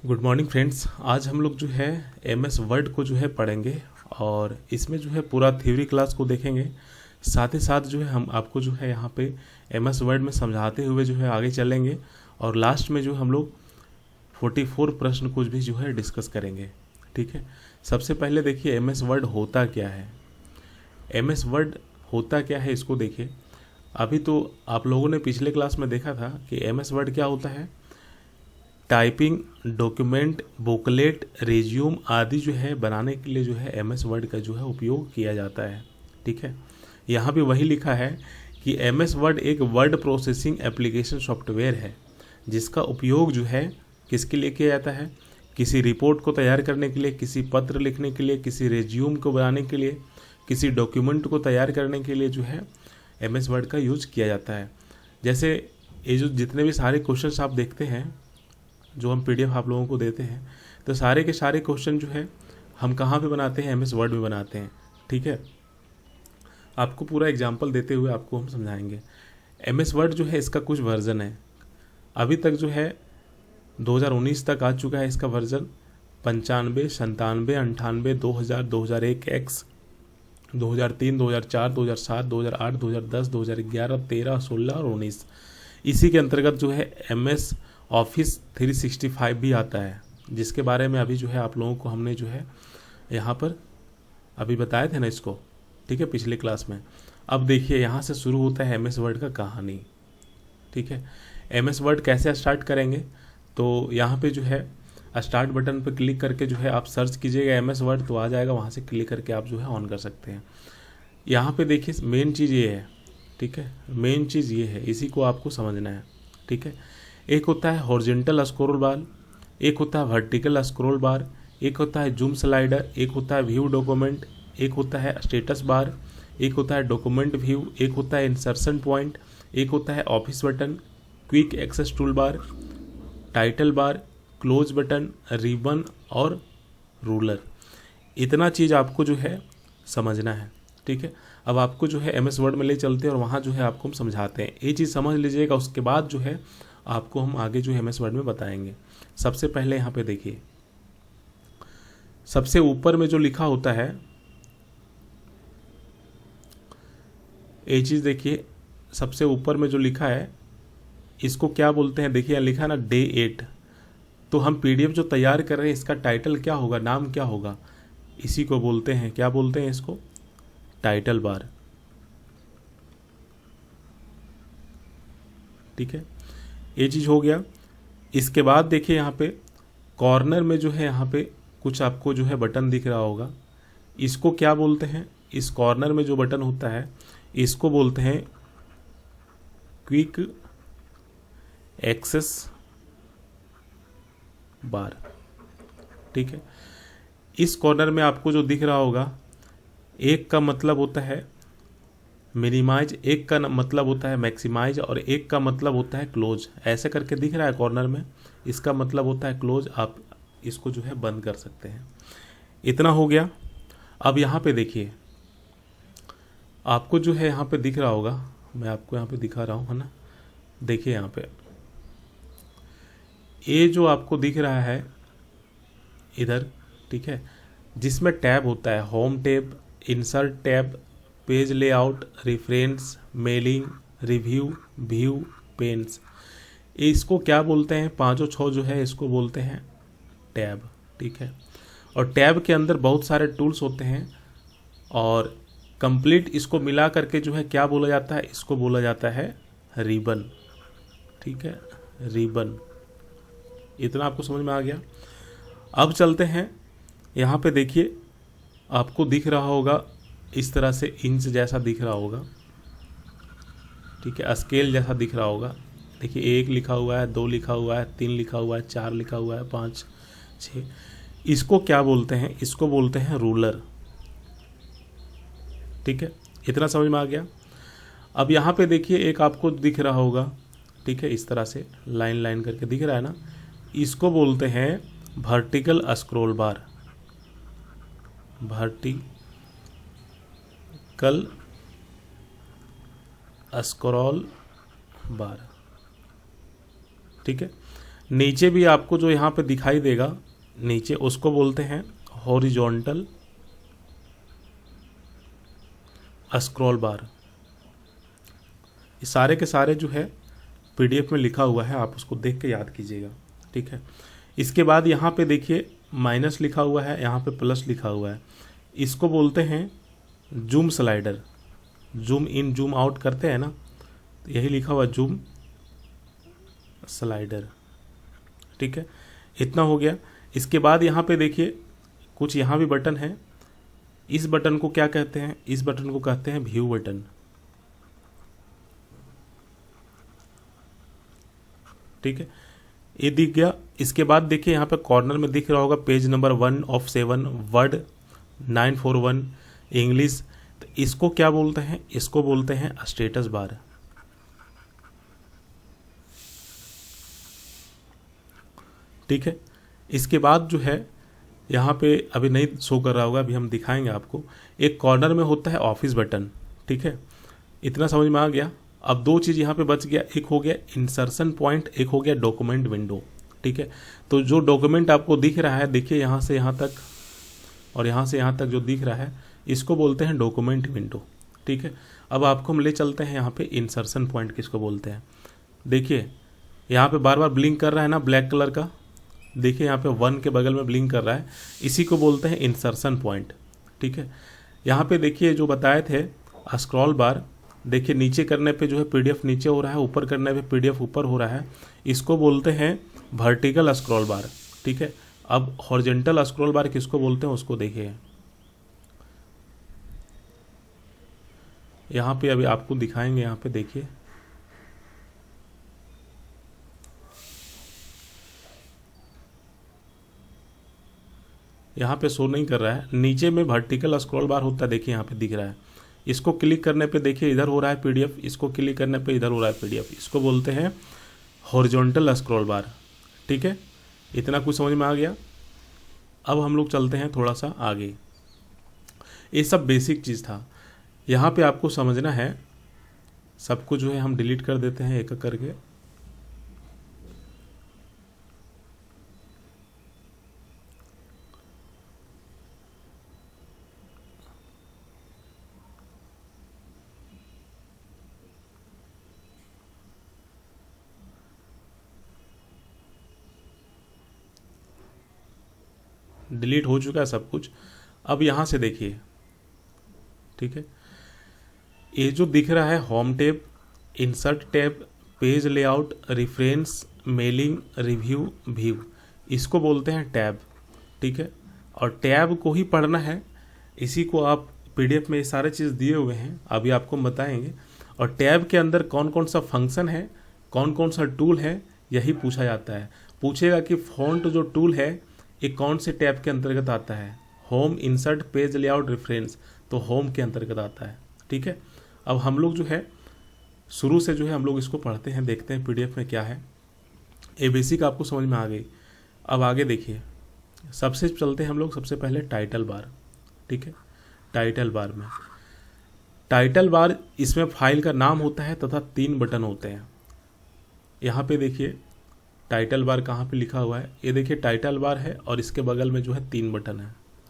Good morning friends. आज हम लोग जो है एमएस वर्ड को जो है पढ़ेंगे और इसमें जो है पूरा थ्योरी क्लास को देखेंगे। साथ ही साथ जो है हम आपको जो है यहाँ पे एमएस वर्ड में समझाते हुए जो है आगे चलेंगे और लास्ट में जो हम लोग 44 प्रश्न कुछ भी जो है डिस्कस करेंगे। ठीक है, सबसे पहले देखिए एमएस वर्ड होता क्या है। एमएस वर्ड होता क्या है इसको देखिए। अभी तो आप लोगों ने पिछले क्लास में देखा था कि एमएस वर्ड क्या होता है। टाइपिंग, डॉक्यूमेंट, बुकलेट, रिज्यूम आदि जो है बनाने के लिए जो है एमएस वर्ड का जो है उपयोग किया जाता है। ठीक है, यहाँ पे वही लिखा है कि एमएस वर्ड एक वर्ड प्रोसेसिंग एप्लीकेशन सॉफ्टवेयर है जिसका उपयोग जो है किसके लिए किया जाता है। किसी रिपोर्ट को तैयार करने के लिए, किसी पत्र लिखने के लिए, किसी रिज्यूम को बनाने के लिए, किसी डॉक्यूमेंट को तैयार करने के लिए जो है एमएस वर्ड का यूज किया जाता है। जैसे ये जो जितने भी सारे क्वेश्चंस आप देखते हैं जो हम पीडीएफ आप लोगों को देते हैं, तो सारे के सारे क्वेश्चन जो है हम कहाँ पे बनाते हैं, एमएस वर्ड में बनाते हैं। ठीक है, आपको पूरा एग्जांपल देते हुए आपको हम समझाएंगे। एमएस वर्ड जो है इसका कुछ वर्जन है। अभी तक जो है 2019 तक आ चुका है इसका वर्जन 95, 97, 98, 2000, 2001 एक्स, 2003, 2004, 2007, 2008, 2010, 2011, 13, 16 और 19। इसी के अंतर्गत जो है एमएस ऑफिस 365 भी आता है, जिसके बारे में अभी जो है आप लोगों को हमने जो है यहाँ पर अभी बताए थे ना इसको। ठीक है, पिछले क्लास में। अब देखिए यहाँ से शुरू होता है एमएस वर्ड का कहानी। ठीक है, एमएस वर्ड कैसे स्टार्ट करेंगे, तो यहाँ पे जो है स्टार्ट बटन पर क्लिक करके जो है आप सर्च कीजिएगा एमएस वर्ड, तो आ जाएगा। वहाँ से क्लिक करके आप जो है ऑन कर सकते हैं। यहाँ पे देखिए मेन चीज़ ये है। ठीक है, मेन चीज़ ये है, इसी को आपको समझना है। ठीक है, एक होता है हॉरिजॉन्टल स्क्रॉल बार, एक होता है वर्टिकल स्क्रॉल बार, एक होता है जूम स्लाइडर, एक होता है व्यू डॉक्यूमेंट, एक होता है स्टेटस बार, एक होता है डॉक्यूमेंट व्यू, एक होता है इंसर्शन पॉइंट, एक होता है office button, quick access tool bar, title bar, close button, ribbon और रूलर। इतना चीज़ आपको जो है समझना है। ठीक है, अब आपको जो है एमएस वर्ड में ले चलते हैं और वहाँ जो है आपको हम समझाते हैं। ये चीज़ समझ लीजिएगा, उसके बाद जो है आपको हम आगे जो एमएस वर्ड में बताएंगे। सबसे पहले यहाँ पे देखिए, सबसे ऊपर में जो लिखा होता है ये चीज़ देखिए, सबसे ऊपर में जो लिखा है इसको क्या बोलते हैं। देखिए लिखा है ना डे 8। तो हम पीडीएफ जो तैयार कर रहे हैं इसका टाइटल क्या होगा, नाम क्या होगा, इसी को बोलते हैं, क्या बोलते हैं इसको, टाइटल बार। ठीक है, ये चीज़ हो गया। इसके बाद देखिए यहाँ पे कॉर्नर में जो है यहाँ पे कुछ आपको जो है बटन दिख रहा होगा, इसको क्या बोलते हैं। इस कॉर्नर में जो बटन होता है इसको बोलते हैं क्विक एक्सेस बार। ठीक है, इस कॉर्नर में आपको जो दिख रहा होगा, एक का मतलब होता है मिनिमाइज, एक का मतलब होता है मैक्सिमाइज और एक का मतलब होता है क्लोज। ऐसे करके दिख रहा है कॉर्नर में, इसका मतलब होता है क्लोज। आप इसको जो है बंद कर सकते हैं। इतना हो गया। अब यहाँ पे देखिए, आपको जो है यहाँ पे दिख रहा होगा, मैं आपको यहाँ पे दिखा रहा हूँ, है ना। देखिए यहाँ पे ये जो आपको दिख रहा है इधर, ठीक है, जिसमें टैब होता है home tab, insert tab, page layout, reference, mailing, review, view, pens, इसको क्या बोलते हैं, पांचों छह जो है इसको बोलते हैं टैब। ठीक है, और टैब के अंदर बहुत सारे टूल्स होते हैं और कंप्लीट इसको मिला करके जो है क्या बोला जाता है, इसको बोला जाता है रिबन। ठीक है, रिबन। इतना आपको समझ में आ गया। अब चलते हैं, यहाँ पे देखिए आपको दिख रहा होगा इस तरह से इंच जैसा दिख रहा होगा। ठीक है, स्केल जैसा दिख रहा होगा। देखिए 1 लिखा हुआ है, 2 लिखा हुआ है, 3 लिखा हुआ है, 4 लिखा हुआ है, 5, 6। इसको क्या बोलते हैं, इसको बोलते हैं रूलर। ठीक है, इतना समझ में आ गया। अब यहाँ पे देखिए एक आपको दिख रहा होगा, ठीक है, इस तरह से लाइन लाइन करके दिख रहा है ना, इसको बोलते हैं वर्टिकल स्क्रॉल बार। वर्टिकल स्क्रॉल बार। ठीक है, नीचे भी आपको जो यहाँ पे दिखाई देगा नीचे, उसको बोलते हैं हॉरिजॉन्टल स्क्रॉल बार। ये सारे के सारे जो है पीडीएफ में लिखा हुआ है, आप उसको देख के याद कीजिएगा, ठीक है। इसके बाद यहाँ पे देखिए माइनस लिखा हुआ है, यहाँ पे प्लस लिखा हुआ है, इसको बोलते हैं zoom slider. Zoom in zoom out करते हैं ना, तो यही लिखा हुआ जूम स्लाइडर, ठीक है। इतना हो गया। इसके बाद यहाँ पे देखिए कुछ यहाँ भी बटन है, इस बटन को क्या कहते हैं? इस बटन को कहते हैं व्यू बटन, ठीक है। ये दिख गया। इसके बाद देखिए यहाँ पे कॉर्नर में दिख रहा होगा page number 1 of 7 word 941 English. तो इसको क्या बोलते हैं? इसको बोलते हैं स्टेटस बार, ठीक है। इसके बाद जो है यहाँ पे अभी नहीं शो कर रहा होगा, अभी हम दिखाएंगे आपको। एक कॉर्नर में होता है ऑफिस बटन, ठीक है। इतना समझ में आ गया। अब दो चीज़ यहाँ पे बच गया, एक हो गया इंसर्शन पॉइंट, एक हो गया डॉक्यूमेंट विंडो, ठीक है। तो जो डॉक्यूमेंट आपको दिख रहा है, देखिए यहाँ से यहाँ तक और यहाँ से यहाँ तक जो दिख रहा है, इसको बोलते हैं डॉक्यूमेंट विंडो, ठीक है। अब आपको हम ले चलते हैं यहाँ पे इंसर्शन पॉइंट किसको बोलते हैं। देखिए यहाँ पे बार बार ब्लिंक कर रहा है ना ब्लैक कलर का, देखिए यहाँ पे 1 के बगल में ब्लिंक कर रहा है, इसी को बोलते हैं इंसर्शन पॉइंट, ठीक है। यहाँ पे देखिए जो बताए थे स्क्रॉल बार, देखिए नीचे करने पे जो है पीडीएफ नीचे हो रहा है, ऊपर करने पे पीडीएफ ऊपर हो रहा है, इसको बोलते हैं वर्टिकल स्क्रॉल बार, ठीक है। अब हॉरिजॉन्टल स्क्रॉल बार किसको बोलते हैं उसको देखिए। यहाँ पे अभी आपको दिखाएंगे, यहाँ पे देखिए यहाँ पे शो नहीं कर रहा है, नीचे में वर्टिकल स्क्रॉल बार होता है, देखिए यहाँ पे दिख रहा है। इसको क्लिक करने पे देखिए इधर हो रहा है पीडीएफ, इसको क्लिक करने पे इधर हो रहा है पीडीएफ, इसको बोलते हैं हॉरिजॉन्टल स्क्रॉल बार, ठीक है। इतना कुछ समझ में आ गया। अब हम लोग चलते हैं थोड़ा सा आगे। ये सब बेसिक चीज़ था, यहाँ पे आपको समझना है। सबको जो है हम डिलीट कर देते हैं एक एक करके। डिलीट हो चुका है सब कुछ। अब यहाँ से देखिए, ठीक है, ये जो दिख रहा है home tab, insert tab, page layout, reference, mailing, review, view, इसको बोलते हैं टैब, ठीक है। और टैब को ही पढ़ना है, इसी को आप पीडीएफ में ये सारे चीज़ दिए हुए हैं, अभी आपको बताएंगे। और टैब के अंदर कौन कौन सा फंक्शन है, कौन कौन सा टूल है, यही पूछा जाता है। पूछेगा कि फॉन्ट जो टूल है ये कौन से टैब के अंतर्गत आता है, home, insert, page layout, reference, तो होम के अंतर्गत आता है, ठीक है। अब हम लोग जो है शुरू से जो है हम लोग इसको पढ़ते हैं, देखते हैं पीडीएफ में क्या है। ये बेसिक आपको समझ में आ गई। अब आगे देखिए, सबसे चलते हैं हम लोग सबसे पहले टाइटल बार, ठीक है। टाइटल बार में, टाइटल बार इसमें फाइल का नाम होता है तथा 3 बटन होते हैं। यहाँ पे देखिए टाइटल बार कहाँ पे लिखा हुआ है, ये देखिए टाइटल बार है और इसके बगल में जो है 3 बटन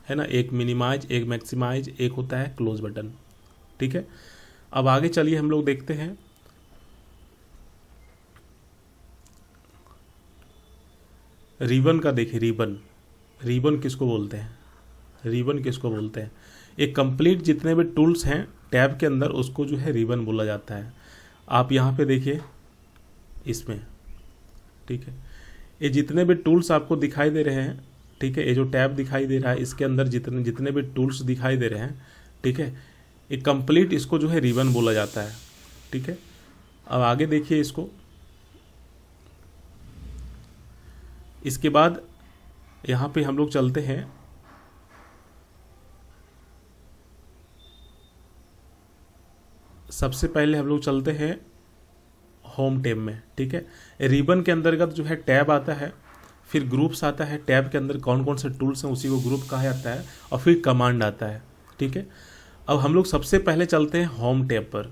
है ना, एक मिनिमाइज, एक मैक्सिमाइज, एक होता है क्लोज बटन, ठीक है। अब आगे चलिए हम लोग देखते हैं। रिबन का देखिए, रिबन, रिबन किसको बोलते हैं? रिबन किसको बोलते हैं? एक कंप्लीट जितने भी टूल्स हैं टैब के अंदर उसको जो है रिबन बोला जाता है। आप यहाँ पे देखिए इसमें, ठीक है, ये जितने भी टूल्स आपको दिखाई दे रहे हैं, ठीक है, ये जो टैब दिखाई दे रहा है इसके अंदर जितने जितने भी टूल्स दिखाई दे रहे हैं, ठीक है, ये कंप्लीट इसको जो है रिबन बोला जाता है, ठीक है। अब आगे देखिए इसको, इसके बाद यहाँ पे हम लोग चलते हैं सबसे पहले हम लोग चलते हैं होम टैब में, ठीक है। रिबन के अंतर्गत जो है टैब आता है, फिर ग्रुप्स आता है, टैब के अंदर कौन कौन से टूल्स हैं उसी को ग्रुप कहा जाता है, और फिर कमांड आता है, ठीक है। अब हम लोग सबसे पहले चलते हैं होम टैब पर।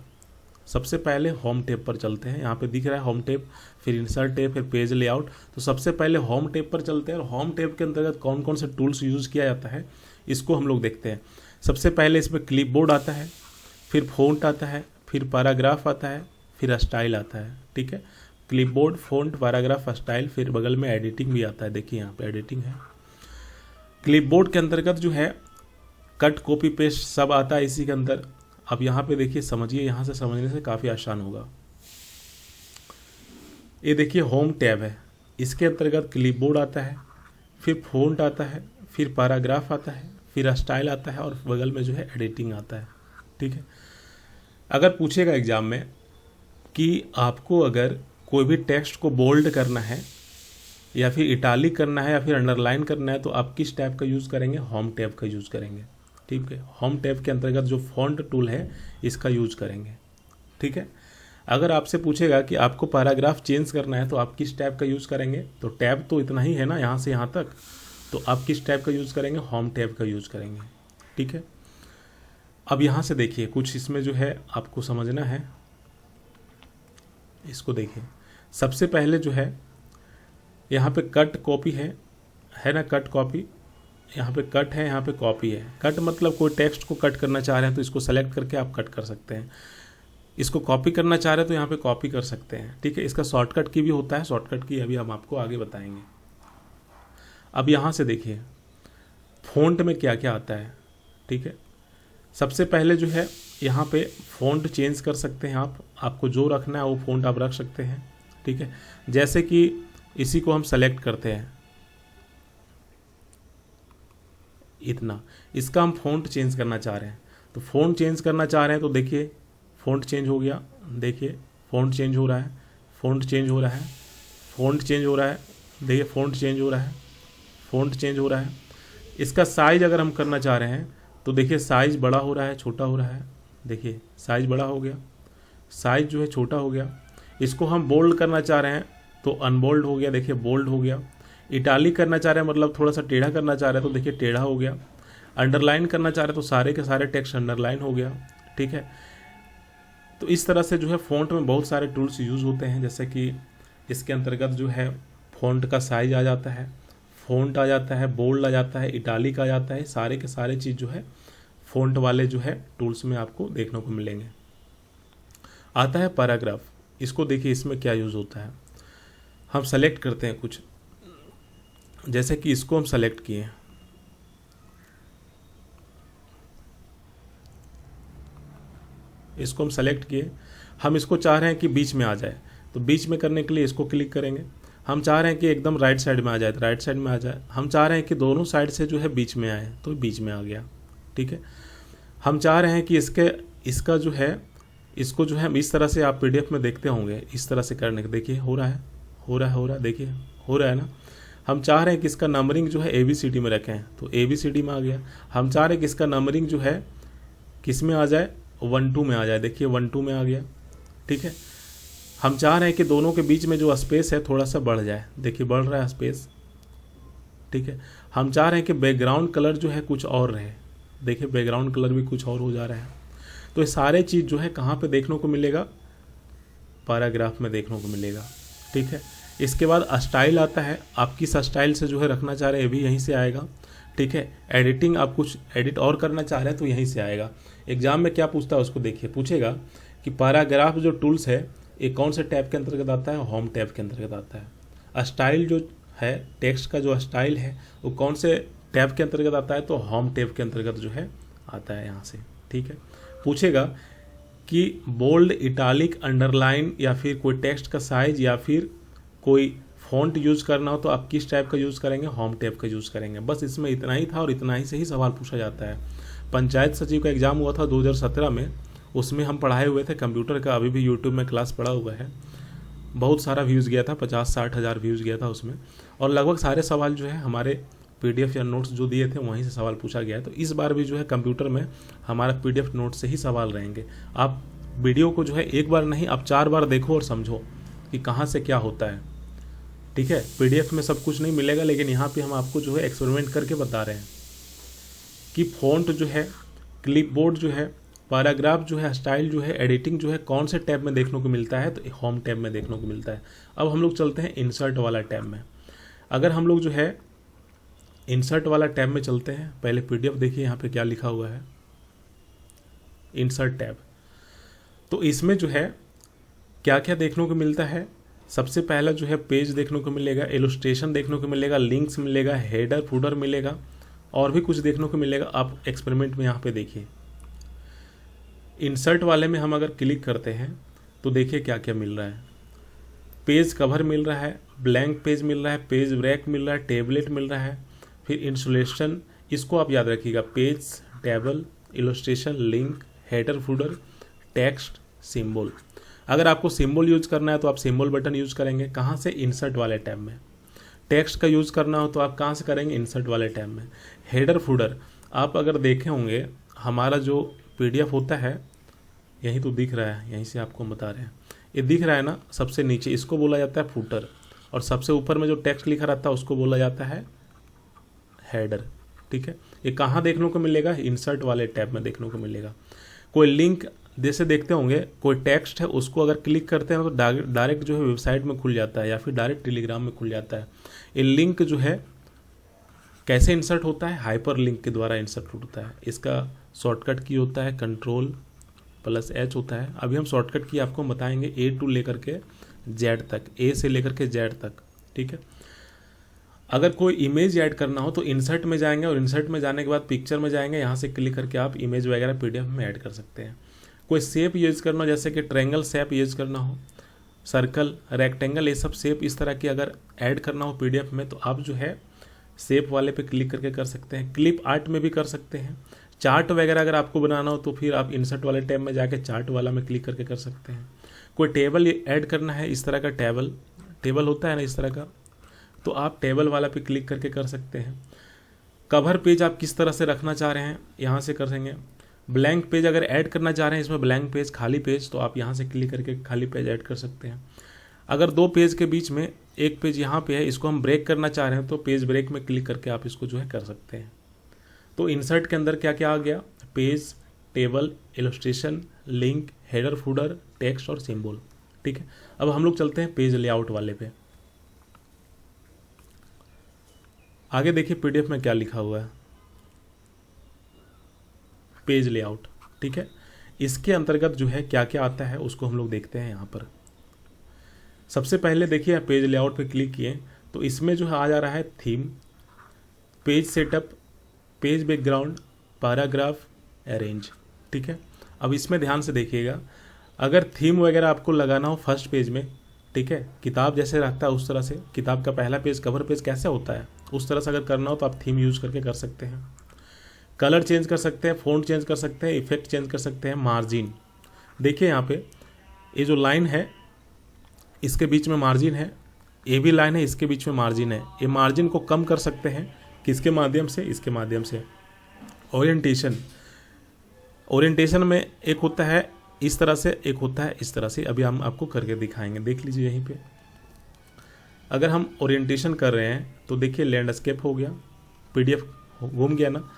सबसे पहले होम टैब पर चलते हैं। यहाँ पे दिख रहा है होम टैब, फिर इंसर्ट टैब, फिर पेज लेआउट। तो सबसे पहले होम टैब पर चलते हैं और होम टैब के अंतर्गत कौन कौन से टूल्स यूज़ किया जाता है इसको हम लोग देखते हैं। सबसे पहले इसमें क्लिपबोर्ड आता है, फिर फ़ॉन्ट आता है, फिर पैराग्राफ आता है, फिर स्टाइल आता है। ठीक है, क्लिपबोर्ड, फ़ॉन्ट, पैराग्राफ, स्टाइल, फिर बगल में एडिटिंग भी आता है। देखिए यहाँ पे एडिटिंग है। क्लिपबोर्ड के अंतर्गत जो है कट, कॉपी, पेस्ट सब आता है इसी के अंदर। अब यहाँ पे देखिए, समझिए, यहाँ से समझने से काफ़ी आसान होगा। ये देखिए होम टैब है, इसके अंतर्गत क्लिपबोर्ड आता है, फिर फ़ॉन्ट आता है, फिर पैराग्राफ आता है, फिर स्टाइल आता है और बगल में जो है एडिटिंग आता है। ठीक है, अगर पूछेगा एग्जाम में कि आपको अगर कोई भी टेक्स्ट को बोल्ड करना है या फिर इटालिक करना है या फिर अंडरलाइन करना है तो आप किस टैब का यूज़ करेंगे? होम टैब का यूज़ करेंगे। ठीक है, होम टैब के अंतर्गत जो फॉन्ट टूल है इसका यूज करेंगे। ठीक है, अगर आपसे पूछेगा कि आपको पैराग्राफ चेंज करना है तो आप किस टैब का यूज़ करेंगे? तो टैब तो इतना ही है ना, यहाँ से यहाँ तक, तो आप किस टैब का यूज़ करेंगे? होम टैब का यूज़ करेंगे। ठीक है, अब यहाँ से देखिए कुछ इसमें जो है आपको समझना है, इसको देखिए। सबसे पहले जो है यहाँ पे कट कॉपी है ना, कट कॉपी, यहाँ पे कट है, यहाँ पे कॉपी है। कट मतलब कोई टेक्स्ट को कट करना चाह रहे हैं तो इसको सेलेक्ट करके आप कट कर सकते हैं। इसको कॉपी करना चाह रहे हैं तो यहाँ पे कॉपी कर सकते हैं। ठीक है, इसका शॉर्टकट की भी होता है, शॉर्टकट की अभी हम आपको आगे बताएंगे। अब यहाँ से देखिए फ़ॉन्ट में क्या क्या आता है। ठीक है, सबसे पहले जो है यहाँ पे फ़ॉन्ट चेंज कर सकते हैं आप, आपको जो रखना है वो फ़ॉन्ट आप रख सकते हैं। ठीक है, जैसे कि इसी को हम सेलेक्ट करते हैं, इतना, इसका हम फ़ॉन्ट चेंज करना चाह रहे हैं। तो फ़ॉन्ट चेंज करना चाह रहे हैं तो देखिए फ़ॉन्ट चेंज हो गया, देखिए फ़ॉन्ट चेंज हो रहा है, फ़ॉन्ट चेंज हो रहा है, फ़ॉन्ट चेंज हो रहा है, देखिए फ़ॉन्ट चेंज हो रहा है, फ़ॉन्ट चेंज हो रहा है। इसका साइज़ अगर हम करना चाह रहे हैं तो देखिए साइज़ बड़ा हो रहा है, छोटा हो रहा है। देखिए साइज़ बड़ा हो गया, साइज़ जो है छोटा हो गया। इसको हम बोल्ड करना चाह रहे हैं तो अनबोल्ड हो गया, देखिए बोल्ड हो गया। इटालिक करना चाह रहे हैं मतलब थोड़ा सा टेढ़ा करना चाह रहे हैं तो देखिए टेढ़ा हो गया। अंडरलाइन करना चाह रहे हैं तो सारे के सारे टेक्स्ट अंडरलाइन हो गया। ठीक है, तो इस तरह से जो है फ़ॉन्ट में बहुत सारे टूल्स यूज़ होते हैं, जैसे कि इसके अंतर्गत जो है फ़ॉन्ट का साइज आ जाता है, फ़ॉन्ट आ जाता है, बोल्ड आ जाता है, इटालिक आ जाता है। सारे के सारे चीज़ जो है फ़ॉन्ट वाले जो है टूल्स में आपको देखने को मिलेंगे। आता है पैराग्राफ, इसको देखिए इसमें क्या यूज़ होता है। हम सेलेक्ट करते हैं कुछ, जैसे कि इसको हम सेलेक्ट किए, इसको हम सेलेक्ट किए, हम इसको चाह रहे हैं कि बीच में आ जाए, तो बीच में करने के लिए इसको क्लिक करेंगे। हम चाह रहे हैं कि एकदम राइट साइड में आ जाए तो राइट साइड में आ जाए। हम चाह रहे हैं कि दोनों साइड से जो है बीच में आए तो बीच में आ गया। ठीक है, हम चाह रहे हैं कि इसका जो है इसको जो है हम इस तरह से, आप पीडीएफ में देखते होंगे इस तरह से करने के, देखिए हो रहा है, देखिए हो रहा है ना। हम चाह रहे हैं कि इसका नंबरिंग जो है ABCD में रखें तो ABCD में आ गया। हम चाह रहे हैं कि इसका नंबरिंग जो है किस में आ जाए, 1-2 में आ जाए, देखिए 1-2 में आ गया। ठीक है, हम चाह रहे हैं कि दोनों के बीच में जो स्पेस है थोड़ा सा बढ़ जाए, देखिए बढ़ रहा है स्पेस। ठीक है, हम चाह रहे हैं कि बैकग्राउंड कलर जो है कुछ और रहे, देखिए बैकग्राउंड कलर भी कुछ और हो जा रहा है। तो ये सारे चीज़ जो है कहाँ पे देखने को मिलेगा? पैराग्राफ में देखने को मिलेगा। ठीक है, इसके बाद स्टाइल आता है, आप किस स्टाइल से जो है रखना चाह रहे हैं ये भी यहीं से आएगा। ठीक है, एडिटिंग, आप कुछ एडिट और करना चाह रहे हैं तो यहीं से आएगा। एग्जाम में क्या पूछता है उसको देखिए, पूछेगा कि पैराग्राफ जो टूल्स है ये कौन से टैब के अंतर्गत आता है? होम टैब के अंतर्गत आता है। स्टाइल जो है, टेक्स्ट का जो स्टाइल है वो कौन से टैब के अंतर्गत आता है? तो होम टैब के अंतर्गत जो है आता है यहाँ से। ठीक है, पूछेगा कि बोल्ड, इटालिक, अंडरलाइन या फिर कोई टेक्स्ट का साइज या फिर कोई फ़ॉन्ट यूज़ करना हो तो आप किस टाइप का यूज़ करेंगे? होम टैब का यूज़ करेंगे। बस इसमें इतना ही था और इतना ही से ही सवाल पूछा जाता है। पंचायत सचिव का एग्ज़ाम हुआ था 2017 में, उसमें हम पढ़ाए हुए थे कंप्यूटर का, अभी भी यूट्यूब में क्लास पड़ा हुआ है। बहुत सारा व्यूज़ गया था, 50-60 हज़ार व्यूज़ गया था उसमें, और लगभग सारे सवाल जो है हमारे PDF या नोट्स जो दिए थे वहीं से सवाल पूछा गया है। तो इस बार भी जो है कंप्यूटर में हमारा PDF नोट से ही सवाल रहेंगे। आप वीडियो को जो है एक बार नहीं, आप 4 बार देखो और समझो कि कहाँ से क्या होता है। ठीक है, PDF में सब कुछ नहीं मिलेगा, लेकिन यहाँ पे हम आपको जो है एक्सपेरिमेंट करके बता रहे हैं कि फ़ॉन्ट जो है, क्लिपबोर्ड जो है, पैराग्राफ जो है, स्टाइल जो है, एडिटिंग जो है कौन से टैब में देखने को मिलता है, तो होम टैब में देखने को मिलता है। अब हम लोग चलते हैं इंसर्ट वाला टैब में। अगर हम लोग जो है इंसर्ट वाला टैब में चलते हैं, पहले पीडीएफ देखिए यहाँ पे क्या लिखा हुआ है, इंसर्ट टैब। तो इसमें जो है क्या क्या देखने को मिलता है, सबसे पहला जो है पेज देखने को मिलेगा, इलस्ट्रेशन देखने को मिलेगा, लिंक्स मिलेगा, हेडर फूडर मिलेगा, और भी कुछ देखने को मिलेगा। आप एक्सपेरिमेंट में यहाँ पे देखिए, इंसर्ट वाले में हम अगर क्लिक करते हैं तो देखिए क्या क्या मिल रहा है। पेज कवर मिल रहा है, ब्लैंक पेज मिल रहा है, पेज ब्रेक मिल रहा है, टेबलेट मिल रहा है, फिर इंस्टॉलेशन, इसको आप याद रखिएगा, page, table, illustration, link, header fodder, text, symbol. अगर आपको सिंबल यूज करना है तो आप सिंबल बटन यूज करेंगे, कहाँ से, इंसर्ट वाले टैब में। टेक्स्ट का यूज करना हो तो आप कहाँ से करेंगे, इंसर्ट वाले टैब में। हेडर फूडर, आप अगर देखे होंगे हमारा जो पीडीएफ होता है, यही तो दिख रहा है, यहीं से आपको बता रहे हैं, ये दिख रहा है ना सबसे नीचे, इसको बोला जाता है फूटर, और सबसे ऊपर में जो टेक्स्ट लिखा रहता है उसको बोला जाता है हेडर। ठीक है, ये कहाँ देखने को मिलेगा, इंसर्ट वाले टैब में देखने को मिलेगा। कोई लिंक जैसे देखते होंगे, कोई टेक्स्ट है उसको अगर क्लिक करते हैं तो डायरेक्ट जो है वेबसाइट में खुल जाता है, या फिर डायरेक्ट टेलीग्राम में खुल जाता है। ये लिंक जो है कैसे इंसर्ट होता है, हाइपर लिंक के द्वारा इंसर्ट होता है। इसका शॉर्टकट की होता है Ctrl+H होता है। अभी हम शॉर्टकट की आपको बताएंगे, A टू लेकर के Z तक, A से लेकर के Z तक। ठीक है, अगर कोई इमेज ऐड करना हो तो इंसर्ट में जाएंगे, और इंसर्ट में जाने के बाद पिक्चर में जाएंगे, यहाँ से क्लिक करके आप इमेज वगैरह पीडीएफ में ऐड कर सकते हैं। कोई शेप यूज करना हो, जैसे कि ट्रायंगल शेप यूज करना हो, सर्कल, रेक्टेंगल, ये सब शेप इस तरह की अगर ऐड करना हो पीडीएफ में, तो आप जो है शेप वाले पे क्लिक करके कर सकते हैं। क्लिप आर्ट में भी कर सकते हैं। चार्ट वगैरह अगर आपको बनाना हो तो फिर आप इंसर्ट वाले टैब में जाके चार्ट वाला में क्लिक करके कर सकते हैं। कोई टेबल ऐड करना है, इस तरह का टेबल होता है ना इस तरह का, तो आप टेबल वाला पे क्लिक करके कर सकते हैं। कवर पेज आप किस तरह से रखना चाह रहे हैं, यहाँ से कर देंगे। ब्लैंक पेज अगर ऐड करना चाह रहे हैं, इसमें ब्लैंक पेज, खाली पेज, तो आप यहाँ से क्लिक करके खाली पेज ऐड कर सकते हैं। अगर दो पेज के बीच में एक पेज यहाँ पे है, इसको हम ब्रेक करना चाह रहे हैं, तो पेज ब्रेक में क्लिक करके आप इसको जो है कर सकते हैं। तो इंसर्ट के अंदर क्या क्या आ गया, page, table, illustration, link, header fodder, text और सिंबल। ठीक है, अब हम लोग चलते हैं पेज लेआउट वाले पे। आगे देखिए पीडीएफ में क्या लिखा हुआ है, पेज लेआउट। ठीक है, इसके अंतर्गत जो है क्या क्या आता है उसको हम लोग देखते हैं। यहाँ पर सबसे पहले देखिए पेज लेआउट पे क्लिक किए तो इसमें जो है आ जा रहा है theme, page setup, page background, paragraph, arrange. ठीक है, अब इसमें ध्यान से देखिएगा, अगर थीम वगैरह आपको लगाना हो फर्स्ट पेज में, ठीक है, किताब जैसे रहता है उस तरह से, किताब का पहला पेज कवर पेज कैसे होता है उस तरह से अगर करना हो तो आप थीम यूज करके कर सकते हैं। कलर चेंज कर सकते हैं, फ़ॉन्ट चेंज कर सकते हैं, इफेक्ट चेंज कर सकते हैं, मार्जिन। देखिए यहाँ पे ये जो लाइन है इसके बीच में मार्जिन है, ये भी लाइन है इसके बीच में मार्जिन है, ये मार्जिन को कम कर सकते हैं किसके माध्यम से, इसके माध्यम से। ओरिएंटेशन में एक होता है इस तरह से, एक होता है इस तरह से। अभी हम आपको करके दिखाएंगे, देख लीजिए यहीं पे। अगर हम ओरिएंटेशन कर रहे हैं तो देखिए लैंडस्केप हो गया, पीडीएफ घूम गया ना।